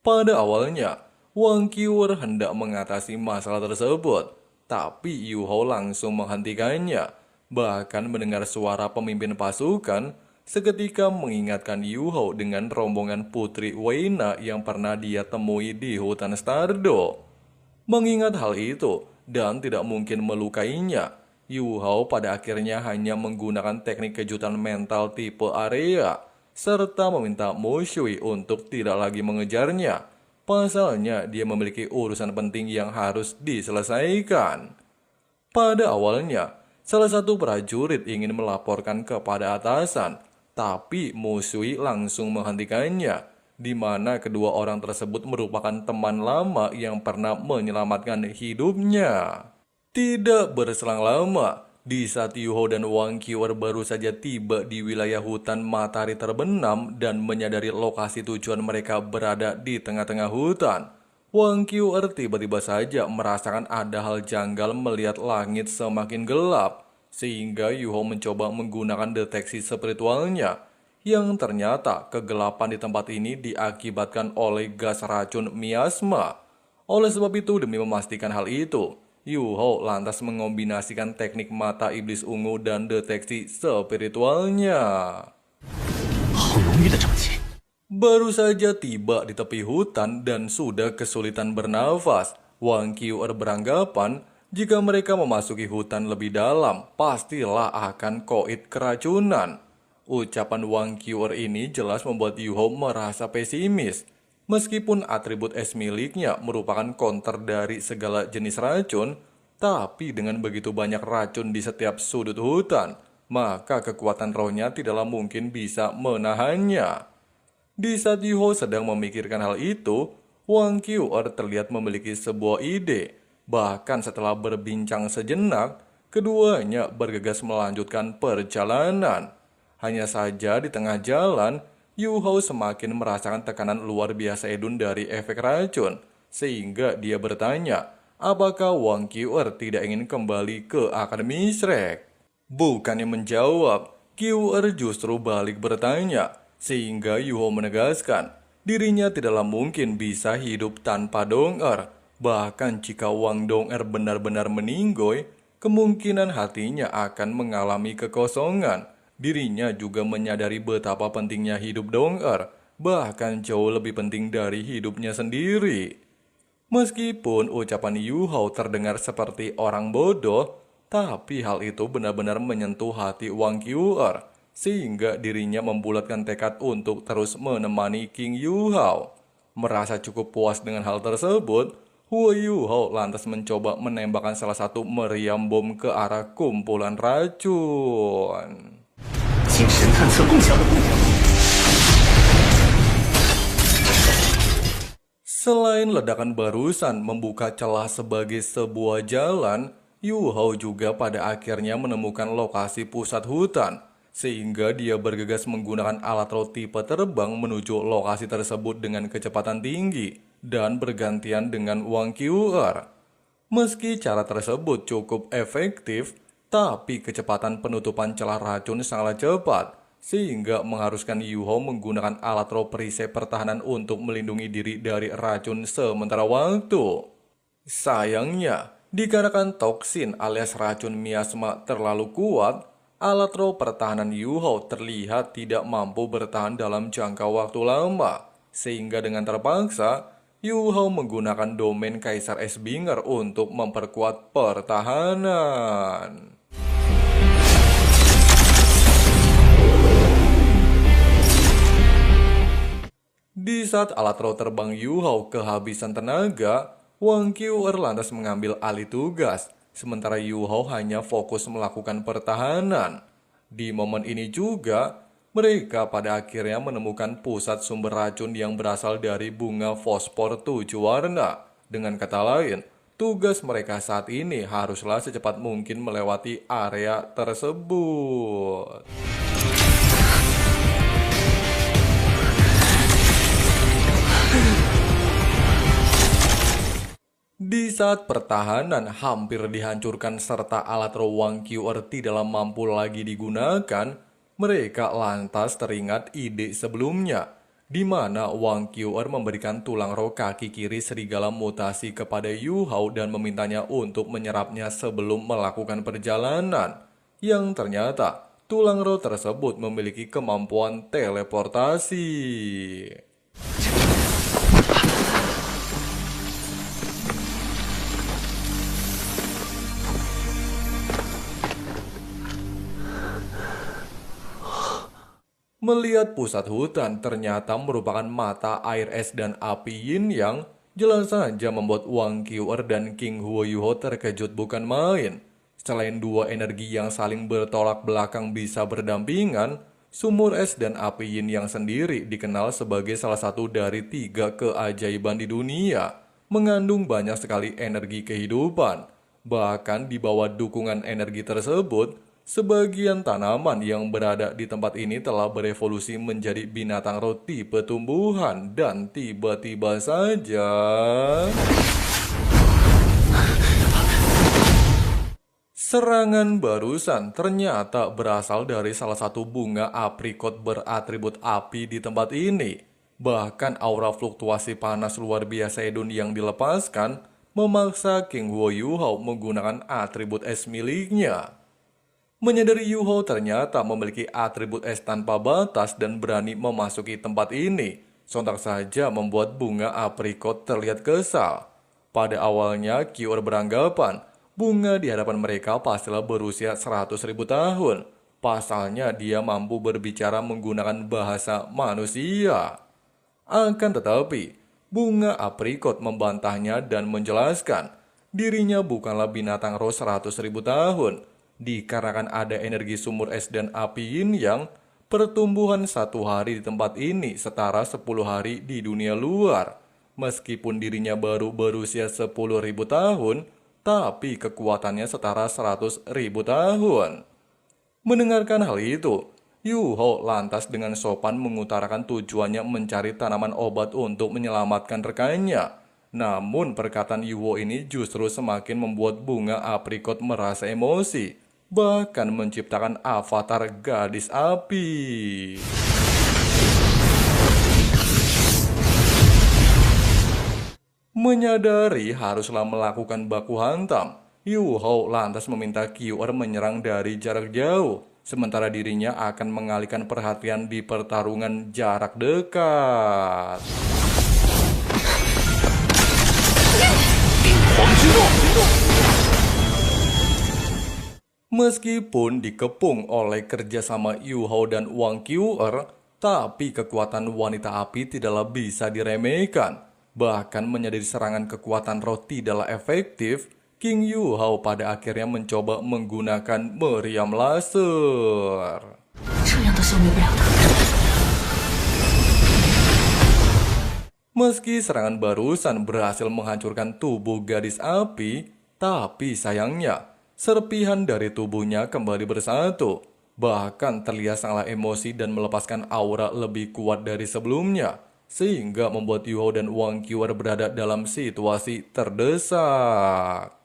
[SPEAKER 1] Pada awalnya, Wang Qiu'er hendak mengatasi masalah tersebut, tapi Yu Hao langsung menghentikannya, bahkan mendengar suara pemimpin pasukan seketika mengingatkan Yu Hao dengan rombongan Putri Weina yang pernah dia temui di hutan Stardo. Mengingat hal itu dan tidak mungkin melukainya, Yu Hao pada akhirnya hanya menggunakan teknik kejutan mental tipe area, serta meminta Mo Shui untuk tidak lagi mengejarnya. Pasalnya dia memiliki urusan penting yang harus diselesaikan. Pada awalnya, salah satu prajurit ingin melaporkan kepada atasan, tapi Mo Shui langsung menghentikannya, di mana kedua orang tersebut merupakan teman lama yang pernah menyelamatkan hidupnya. Tidak berselang lama, di saat Yu Hao dan Wang Qiu'er baru saja tiba di wilayah hutan matahari terbenam dan menyadari lokasi tujuan mereka berada di tengah-tengah hutan, Wang Qiu'er tiba-tiba saja merasakan ada hal janggal melihat langit semakin gelap, sehingga Yu Hao mencoba menggunakan deteksi spiritualnya, yang ternyata kegelapan di tempat ini diakibatkan oleh gas racun miasma. Oleh sebab itu, demi memastikan hal itu, Yu Hao lantas mengombinasikan teknik mata iblis ungu dan deteksi spiritualnya. Baru saja tiba di tepi hutan dan sudah kesulitan bernafas, Wang Qiu'er beranggapan jika mereka memasuki hutan lebih dalam, pastilah akan koit keracunan. Ucapan Wang Qiu'er ini jelas membuat Yu Hao merasa pesimis. Meskipun atribut es miliknya merupakan counter dari segala jenis racun, tapi dengan begitu banyak racun di setiap sudut hutan, maka kekuatan rohnya tidaklah mungkin bisa menahannya. Di saat Yu Hao sedang memikirkan hal itu, Wang Qiu'er terlihat memiliki sebuah ide. Bahkan setelah berbincang sejenak, keduanya bergegas melanjutkan perjalanan. Hanya saja di tengah jalan, Yu Hao semakin merasakan tekanan luar biasa edun dari efek racun, sehingga dia bertanya, apakah Wang Qiu'er tidak ingin kembali ke Akademi Shrek? Bukannya menjawab, QR justru balik bertanya, sehingga Yuho menegaskan dirinya tidaklah mungkin bisa hidup tanpa Dong-er. Bahkan jika Wang Dong-er benar-benar meninggoy, kemungkinan hatinya akan mengalami kekosongan. Dirinya juga menyadari betapa pentingnya hidup Dong-er, bahkan jauh lebih penting dari hidupnya sendiri. Meskipun ucapan Yuho terdengar seperti orang bodoh, tapi hal itu benar-benar menyentuh hati Wang QR, sehingga dirinya membulatkan tekad untuk terus menemani King Yuho. Merasa cukup puas dengan hal tersebut, Huo Yuho lantas mencoba menembakkan salah satu meriam bom ke arah kumpulan racun. Selain ledakan barusan membuka celah sebagai sebuah jalan, Yuho juga pada akhirnya menemukan lokasi pusat hutan, sehingga dia bergegas menggunakan alat roti tipe terbang menuju lokasi tersebut dengan kecepatan tinggi dan bergantian dengan Wang QR. Meski cara tersebut cukup efektif, tapi kecepatan penutupan celah racun sangat cepat, sehingga mengharuskan Yuho menggunakan alat perisai pertahanan untuk melindungi diri dari racun sementara waktu. Sayangnya, dikarenakan toksin alias racun miasma terlalu kuat, alat pertahanan Yuho terlihat tidak mampu bertahan dalam jangka waktu lama, sehingga dengan terpaksa, Yuho menggunakan domain Kaisar Esbinger untuk memperkuat pertahanan. Di saat alat terbang Yuho kehabisan tenaga, Wang QR lantas mengambil alih tugas, sementara Yuho hanya fokus melakukan pertahanan. Di momen ini juga, mereka pada akhirnya menemukan pusat sumber racun yang berasal dari bunga fosfor 7 warna. Dengan kata lain, tugas mereka saat ini haruslah secepat mungkin melewati area tersebut. Di saat pertahanan hampir dihancurkan serta alat Wang QR tidaklah mampu lagi digunakan, mereka lantas teringat ide sebelumnya, di mana Wang QR memberikan tulang roh kaki kiri serigala mutasi kepada Yuho dan memintanya untuk menyerapnya sebelum melakukan perjalanan. Yang ternyata, tulang roh tersebut memiliki kemampuan teleportasi. Melihat pusat hutan ternyata merupakan mata air es dan api yin yang jelas saja membuat Wang QR dan King Huo Yuho terkejut bukan main. Selain dua energi yang saling bertolak belakang bisa berdampingan, sumur es dan api yin yang sendiri dikenal sebagai salah satu dari 3 keajaiban di dunia, mengandung banyak sekali energi kehidupan. Bahkan di bawah dukungan energi tersebut, sebagian tanaman yang berada di tempat ini telah berevolusi menjadi binatang roh tipe tumbuhan dan tiba-tiba saja serangan barusan ternyata berasal dari salah satu bunga aprikot beratribut api di tempat ini. Bahkan aura fluktuasi panas luar biasa Edun yang dilepaskan memaksa King Huo Yuho menggunakan atribut es miliknya. Menyadari Yuho ternyata memiliki atribut es tanpa batas dan berani memasuki tempat ini, sontak saja membuat bunga aprikot terlihat kesal. Pada awalnya, QR beranggapan bunga di hadapan mereka pastilah berusia 100.000 tahun. Pasalnya dia mampu berbicara menggunakan bahasa manusia. Akan tetapi, bunga aprikot membantahnya dan menjelaskan dirinya bukanlah binatang roh 100.000 tahun. Dikarenakan ada energi sumur es dan api yin yang pertumbuhan 1 hari di tempat ini setara 10 hari di dunia luar. Meskipun dirinya baru berusia 10.000 tahun, tapi kekuatannya setara 100.000 tahun. Mendengarkan hal itu, Yuho lantas dengan sopan mengutarakan tujuannya mencari tanaman obat untuk menyelamatkan rekannya. Namun perkataan Yuho ini justru semakin membuat bunga aprikot merasa emosi. bahkan menciptakan avatar gadis api. Menyadari haruslah melakukan baku hantam, Yu Hao lantas meminta QR menyerang dari jarak jauh, sementara dirinya akan mengalihkan perhatian di pertarungan jarak dekat. Meskipun dikepung oleh kerjasama Yu Hao dan Wang QR, tapi kekuatan wanita api tidaklah bisa diremehkan. Bahkan menyadari serangan kekuatan roh tidaklah efektif, King Yu Hao pada akhirnya mencoba menggunakan meriam laser.
[SPEAKER 2] 这样都消灭不了他。
[SPEAKER 1] Meski serangan barusan berhasil menghancurkan tubuh gadis api, tapi sayangnya serpihan dari tubuhnya kembali bersatu. Bahkan terlihat sangatlah emosi dan melepaskan aura lebih kuat dari sebelumnya, sehingga membuat Yu Hao dan Wang QR berada dalam situasi terdesak.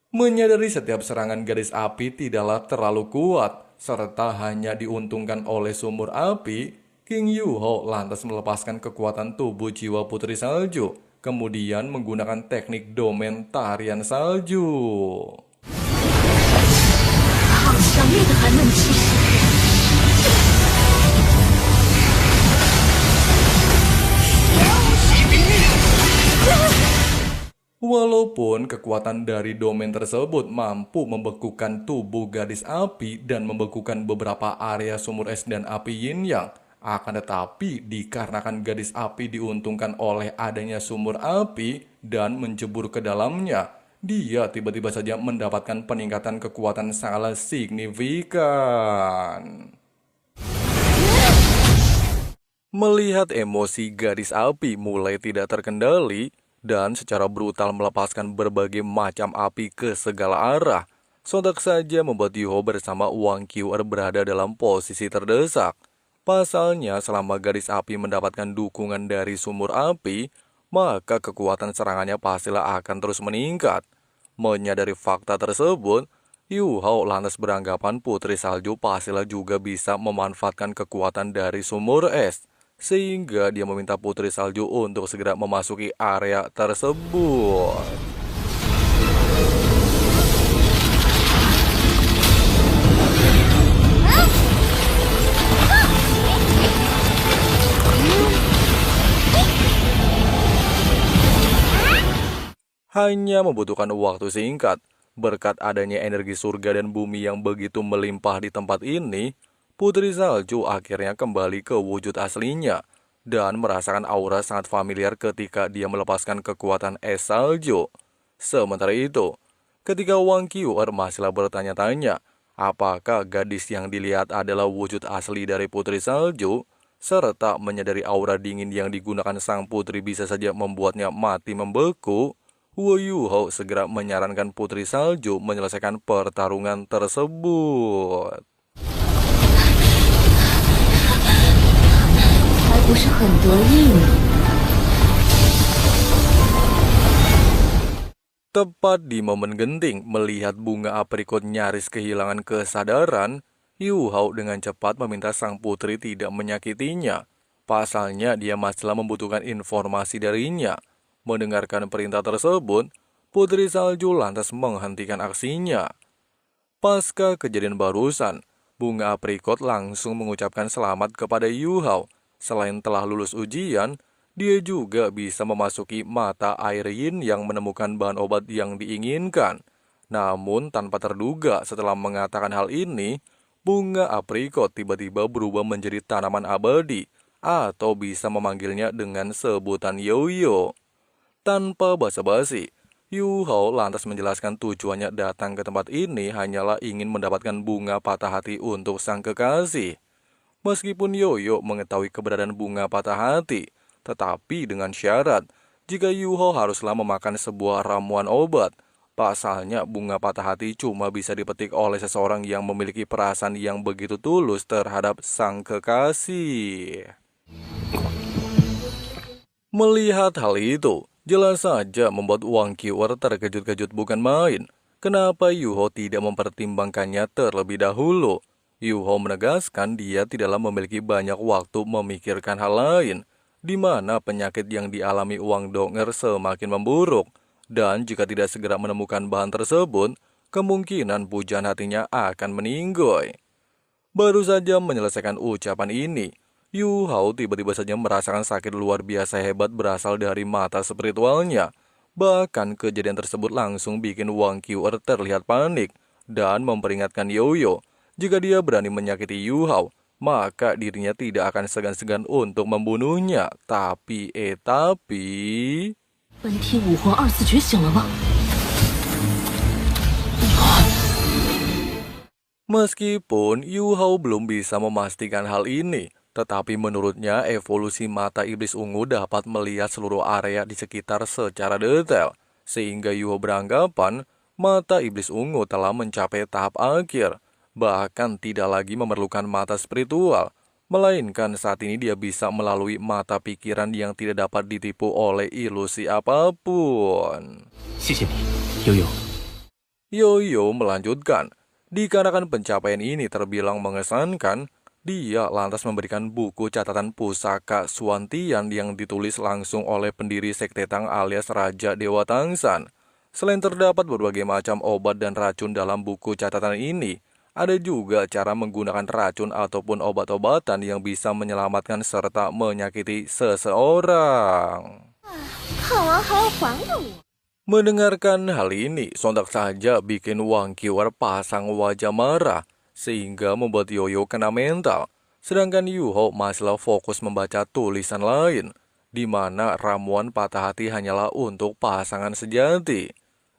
[SPEAKER 1] Menyadari setiap serangan gadis api tidaklah terlalu kuat, serta hanya diuntungkan oleh sumur api, King Yu Hao lantas melepaskan kekuatan tubuh jiwa Putri Salju, kemudian menggunakan teknik domain tarian salju.
[SPEAKER 2] 好强烈的寒冷气息！
[SPEAKER 1] Walaupun kekuatan dari domain tersebut mampu membekukan tubuh gadis api dan membekukan beberapa area sumur es dan api yin yang, akan tetapi dikarenakan gadis api diuntungkan oleh adanya sumur api dan menjebur ke dalamnya, dia tiba-tiba saja mendapatkan peningkatan kekuatan sangat signifikan. Melihat emosi gadis api mulai tidak terkendali dan secara brutal melepaskan berbagai macam api ke segala arah, sontak saja membuat Yu Hao bersama Wang QR berada dalam posisi terdesak. Pasalnya, selama gadis api mendapatkan dukungan dari sumur api, maka kekuatan serangannya pastilah akan terus meningkat. Menyadari fakta tersebut, Yu Hao lantas beranggapan Putri Salju pastilah juga bisa memanfaatkan kekuatan dari sumur es, sehingga dia meminta Putri Salju untuk segera memasuki area tersebut. Hanya membutuhkan waktu singkat, berkat adanya energi surga dan bumi yang begitu melimpah di tempat ini, Putri Salju akhirnya kembali ke wujud aslinya dan merasakan aura sangat familiar ketika dia melepaskan kekuatan es salju. Sementara itu, ketika Wang QR masihlah bertanya-tanya apakah gadis yang dilihat adalah wujud asli dari Putri Salju, serta menyadari aura dingin yang digunakan sang putri bisa saja membuatnya mati membeku, Yu Hao segera menyarankan Putri Salju menyelesaikan pertarungan tersebut.
[SPEAKER 3] 还不是很得意呢。
[SPEAKER 1] Tepat di momen genting melihat bunga aprikot nyaris kehilangan kesadaran, Yu Hao dengan cepat meminta sang putri tidak menyakitinya. Pasalnya dia masihlah membutuhkan informasi darinya. Mendengarkan perintah tersebut, Putri Salju lantas menghentikan aksinya. Pasca kejadian barusan, bunga aprikot langsung mengucapkan selamat kepada Yu Hao. Selain telah lulus ujian, dia juga bisa memasuki mata air yin yang menemukan bahan obat yang diinginkan. Namun tanpa terduga setelah mengatakan hal ini, bunga aprikot tiba-tiba berubah menjadi tanaman abadi, atau bisa memanggilnya dengan sebutan Yoyo. Tanpa basa-basi, Yu Hao lantas menjelaskan tujuannya datang ke tempat ini hanyalah ingin mendapatkan bunga patah hati untuk sang kekasih. Meskipun Yoyo mengetahui keberadaan bunga patah hati, tetapi dengan syarat jika Yu Hao haruslah memakan sebuah ramuan obat Pasalnya bunga patah hati cuma bisa dipetik oleh seseorang yang memiliki perasaan yang begitu tulus terhadap sang kekasih. Melihat hal itu, jelas saja membuat Wang Qiuer terkejut-kejut bukan main. Kenapa Yuho tidak mempertimbangkannya terlebih dahulu? Yuho menegaskan dia tidaklah memiliki banyak waktu memikirkan hal lain, di mana penyakit yang dialami Wang Donger semakin memburuk. Dan jika tidak segera menemukan bahan tersebut, kemungkinan pujaan hatinya akan meninggoy. Baru saja menyelesaikan ucapan ini, Yu Hao tiba-tiba saja merasakan sakit luar biasa hebat berasal dari mata spiritualnya. Bahkan kejadian tersebut langsung bikin Wang Qiuer terlihat panik dan memperingatkan Yoyo, jika dia berani menyakiti Yu Hao, maka dirinya tidak akan segan-segan untuk membunuhnya. Tapi...
[SPEAKER 2] 本体武魂二次觉醒了吗？
[SPEAKER 1] Meskipun Yu Hao belum bisa memastikan hal ini, tetapi menurutnya evolusi mata iblis ungu dapat melihat seluruh area di sekitar secara detail, sehingga Yu Hao beranggapan mata iblis ungu telah mencapai tahap akhir, bahkan tidak lagi memerlukan mata spiritual, melainkan saat ini dia bisa melalui mata pikiran yang tidak dapat ditipu oleh ilusi apapun.
[SPEAKER 2] 谢谢你，悠悠。
[SPEAKER 1] Yoyo melanjutkan, dikarenakan pencapaian ini terbilang mengesankan, dia lantas memberikan buku catatan pusaka Suantian yang ditulis langsung oleh pendiri Sekte Tang alias Raja Dewa Tangsan. Selain terdapat berbagai macam obat dan racun dalam buku catatan ini, ada juga cara menggunakan racun ataupun obat-obatan yang bisa menyelamatkan serta menyakiti seseorang.
[SPEAKER 3] 看完还要还给我？
[SPEAKER 1] Mendengarkan hal ini, sontak saja bikin Wang Qiuer pasang wajah marah, sehingga membuat Yoyo kena mental. Sedangkan Yu Hao masihlah fokus membaca tulisan lain, di mana ramuan patah hati hanyalah untuk pasangan sejati.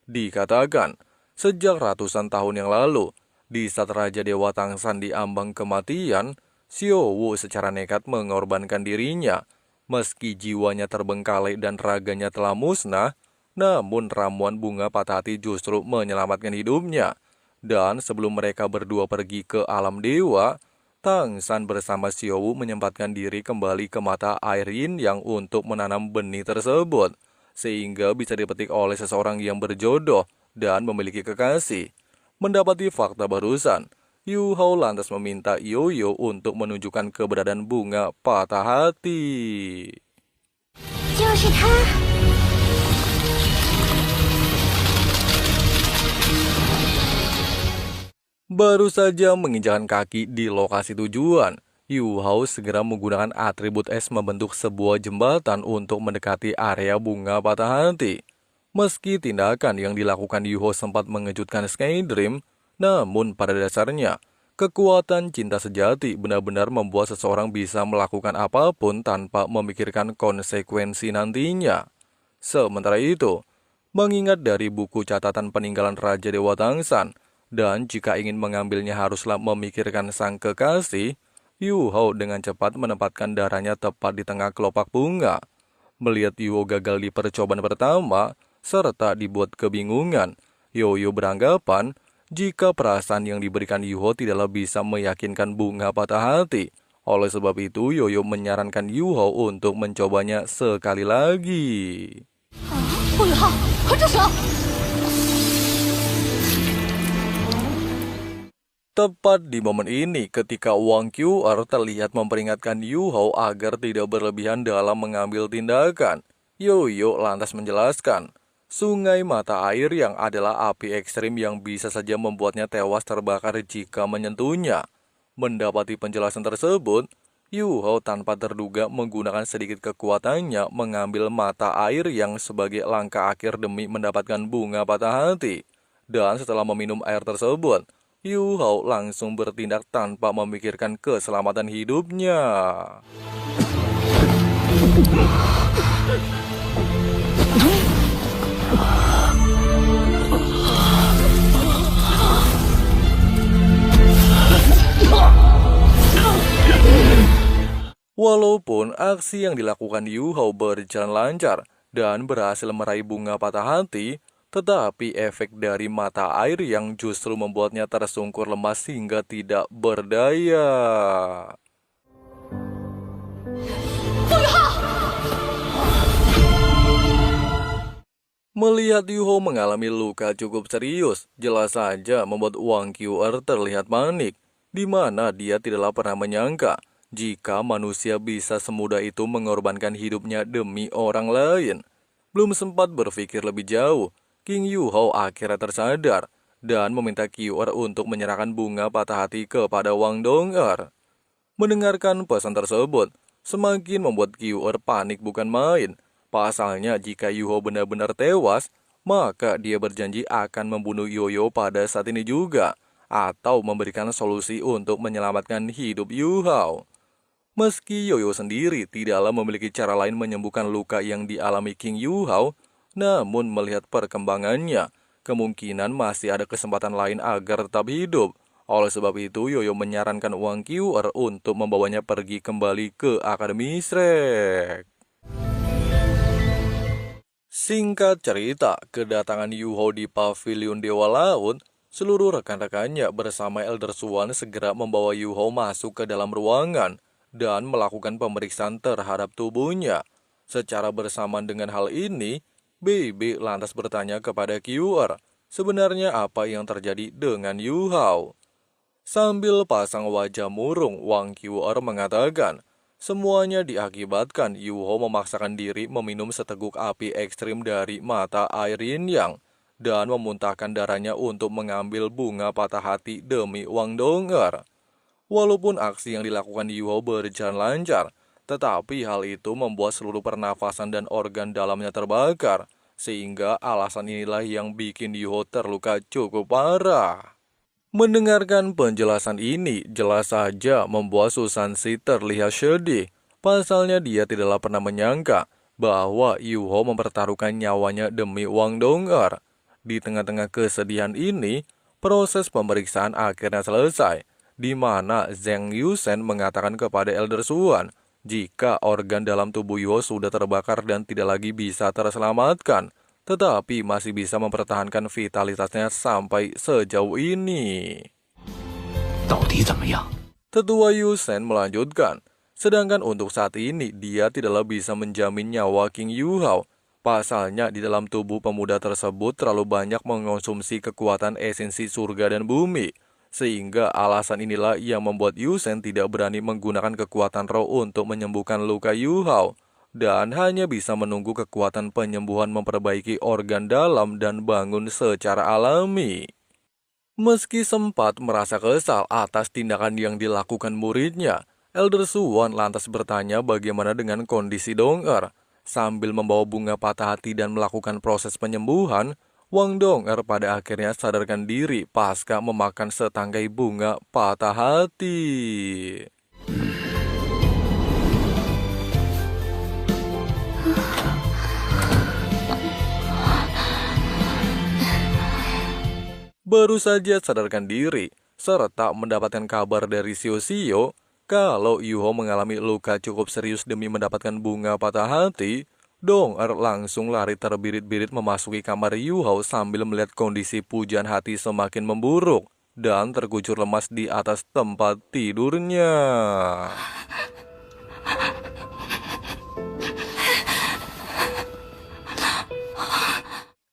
[SPEAKER 1] Dikatakan, sejak ratusan tahun yang lalu, di saat Raja Dewa Tangsan diambang kematian, Xiao Wu secara nekat mengorbankan dirinya. Meski jiwanya terbengkalai dan raganya telah musnah, namun ramuan bunga patah hati justru menyelamatkan hidupnya. Dan sebelum mereka berdua pergi ke alam dewa, Tangsan bersama Xiao Wu menyempatkan diri kembali ke mata air yin yang untuk menanam benih tersebut, sehingga bisa dipetik oleh seseorang yang berjodoh dan memiliki kekasih. Mendapati fakta barusan, Yu Hao lantas meminta Yoyo untuk menunjukkan keberadaan bunga patah hati.
[SPEAKER 3] 就是他。
[SPEAKER 1] Baru saja menginjakkan kaki di lokasi tujuan, Yu Hao segera menggunakan atribut es membentuk sebuah jembatan untuk mendekati area bunga patah hati. Meski tindakan yang dilakukan Yu Hao sempat mengejutkan Sky Dream, namun pada dasarnya, kekuatan cinta sejati benar-benar membuat seseorang bisa melakukan apapun tanpa memikirkan konsekuensi nantinya. Sementara itu, mengingat dari buku catatan peninggalan Raja Dewa Tangsan, dan jika ingin mengambilnya haruslah memikirkan sang kekasih, Yu Hao dengan cepat menempatkan darahnya tepat di tengah kelopak bunga. Melihat Yu Hao gagal di percobaan pertama, serta dibuat kebingungan, Yoyo beranggapan jika perasaan yang diberikan Yu Hao tidaklah bisa meyakinkan bunga patah hati. Oleh sebab itu, Yoyo menyarankan Yu Hao untuk mencobanya sekali lagi.
[SPEAKER 2] 陆宇浩，快住手！
[SPEAKER 1] Tepat di momen ini, ketika Wang Qiuer terlihat memperingatkan Yu Hao agar tidak berlebihan dalam mengambil tindakan, Yoyo lantas menjelaskan, sungai mata air yang adalah api ekstrim yang bisa saja membuatnya tewas terbakar jika menyentuhnya. Mendapati penjelasan tersebut, Yu Hao tanpa terduga menggunakan sedikit kekuatannya mengambil mata air yang sebagai langkah akhir demi mendapatkan bunga patah hati. Dan setelah meminum air tersebut, Yu Hao langsung bertindak tanpa memikirkan keselamatan hidupnya. Walaupun aksi yang dilakukan Yu Hao berjalan lancar dan berhasil meraih bunga patah hati, Tetapi efek dari mata air yang justru membuatnya tersungkur lemas hingga tidak berdaya. Melihat Yuho mengalami luka cukup serius, jelas saja membuat Wang Qiu'er terlihat panik, di mana dia tidaklah pernah menyangka jika manusia bisa semudah itu mengorbankan hidupnya demi orang lain. Belum sempat berpikir lebih jauh, King Yuho akhirnya tersadar dan meminta Qiu'er untuk menyerahkan bunga patah hati kepada Wang Dong'er. Mendengarkan pesan tersebut, semakin membuat Qiu'er panik bukan main. Pasalnya jika Yuho benar-benar tewas, maka dia berjanji akan membunuh Yoyo pada saat ini juga, atau memberikan solusi untuk menyelamatkan hidup Yuhao. Meski Yoyo sendiri tidaklah memiliki cara lain menyembuhkan luka yang dialami King Yuhao, namun melihat perkembangannya, kemungkinan masih ada kesempatan lain agar tetap hidup. Oleh sebab itu, Yoyo menyarankan Wang Qiu'er untuk membawanya pergi kembali ke Akademi Shrek. Singkat cerita, kedatangan Yuho di Pavilion Dewa Laut, seluruh rekan-rekannya bersama Elder Swan segera membawa Yuho masuk ke dalam ruangan dan melakukan pemeriksaan terhadap tubuhnya. Secara bersamaan dengan hal ini, BB lantas bertanya kepada Qiu'er, sebenarnya apa yang terjadi dengan Yuhao? Sambil pasang wajah murung, Wang Qiu'er mengatakan, semuanya diakibatkan Yuho memaksakan diri meminum seteguk api ekstrim dari mata air yin yang dan memuntahkan darahnya untuk mengambil bunga patah hati demi Wang Dong'er. Walaupun aksi yang dilakukan Yuho berjalan lancar, tetapi hal itu membuat seluruh pernafasan dan organ dalamnya terbakar, sehingga alasan inilah yang bikin Yuho terluka cukup parah. Mendengarkan penjelasan ini jelas saja membuat Susansi terlihat sedih. Pasalnya dia tidaklah pernah menyangka bahwa Yuho mempertaruhkan nyawanya demi Wang Dong'er. Di tengah-tengah kesedihan ini, proses pemeriksaan akhirnya selesai, di mana Zheng Yusen mengatakan kepada Elder Swan jika organ dalam tubuh Yuho sudah terbakar dan tidak lagi bisa terselamatkan, tetapi masih bisa mempertahankan vitalitasnya sampai sejauh ini. Tetua Yusen melanjutkan, sedangkan untuk saat ini dia tidaklah bisa menjamin nyawa King Yuhao. Pasalnya di dalam tubuh pemuda tersebut terlalu banyak mengonsumsi kekuatan esensi surga dan bumi, sehingga alasan inilah yang membuat Yusen tidak berani menggunakan kekuatan roh untuk menyembuhkan luka Yuhao, dan hanya bisa menunggu kekuatan penyembuhan memperbaiki organ dalam dan bangun secara alami. Meski sempat merasa kesal atas tindakan yang dilakukan muridnya, Elder Swan lantas bertanya bagaimana dengan kondisi Dong'er. Sambil membawa bunga patah hati dan melakukan proses penyembuhan, Wang Dong'er pada akhirnya sadarkan diri pasca memakan setangkai bunga patah hati. Baru saja sadarkan diri, serta mendapatkan kabar dari Xiao kalau Yuho mengalami luka cukup serius demi mendapatkan bunga patah hati, Dong'er langsung lari terbirit-birit memasuki kamar Yuho sambil melihat kondisi pujaan hati semakin memburuk dan terkucur lemas di atas tempat tidurnya.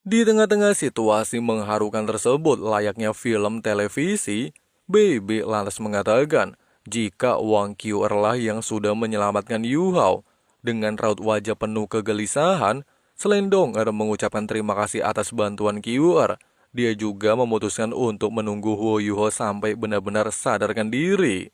[SPEAKER 1] Di tengah-tengah situasi mengharukan tersebut layaknya film televisi, BB lantas mengatakan jika Wang Qiu'er lah yang sudah menyelamatkan Yuhao. Dengan raut wajah penuh kegelisahan, selain Dong'er mengucapkan terima kasih atas bantuan Qiu'er, dia juga memutuskan untuk menunggu Huo Yuho sampai benar-benar sadarkan diri.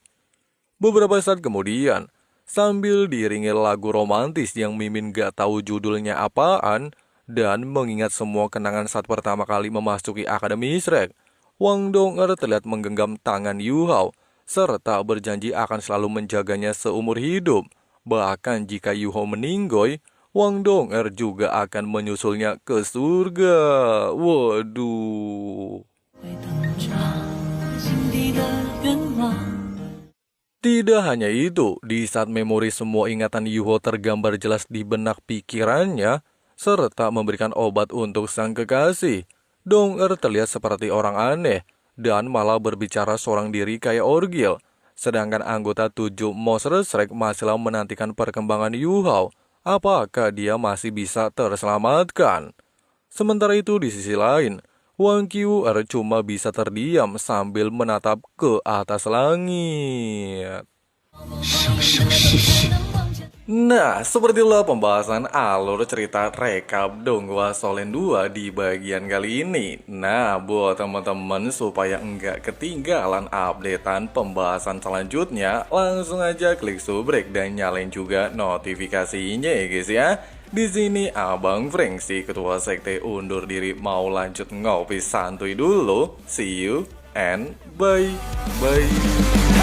[SPEAKER 1] Beberapa saat kemudian, sambil diiringi lagu romantis yang Mimin gak tahu judulnya apaan, dan mengingat semua kenangan saat pertama kali memasuki Akademi Shrek, Wang Dong'er terlihat menggenggam tangan Yuhao, serta berjanji akan selalu menjaganya seumur hidup. Bahkan jika Yuho meninggoy, Wang Dong'er juga akan menyusulnya ke surga. Waduh. Tidak hanya itu, di saat memori semua ingatan Yuho tergambar jelas di benak pikirannya, serta memberikan obat untuk sang kekasih. Dong-er terlihat seperti orang aneh dan malah berbicara seorang diri kayak orgil. Sedangkan anggota 7 Monster Strike masihlah menantikan perkembangan Yu Hao. Apakah dia masih bisa terselamatkan? Sementara itu di sisi lain, Wang Qiuer cuma bisa terdiam sambil menatap ke atas langit. Nah, sepertilah pembahasan alur cerita rekap Donghua Shaolin 2 di bagian kali ini. Nah, buat teman-teman supaya enggak ketinggalan updatean pembahasan selanjutnya, langsung aja klik subrek dan nyalain juga notifikasinya ya guys ya. Di sini Abang Frank si Ketua Sekte undur diri mau lanjut ngopi santuy dulu. See you and bye-bye.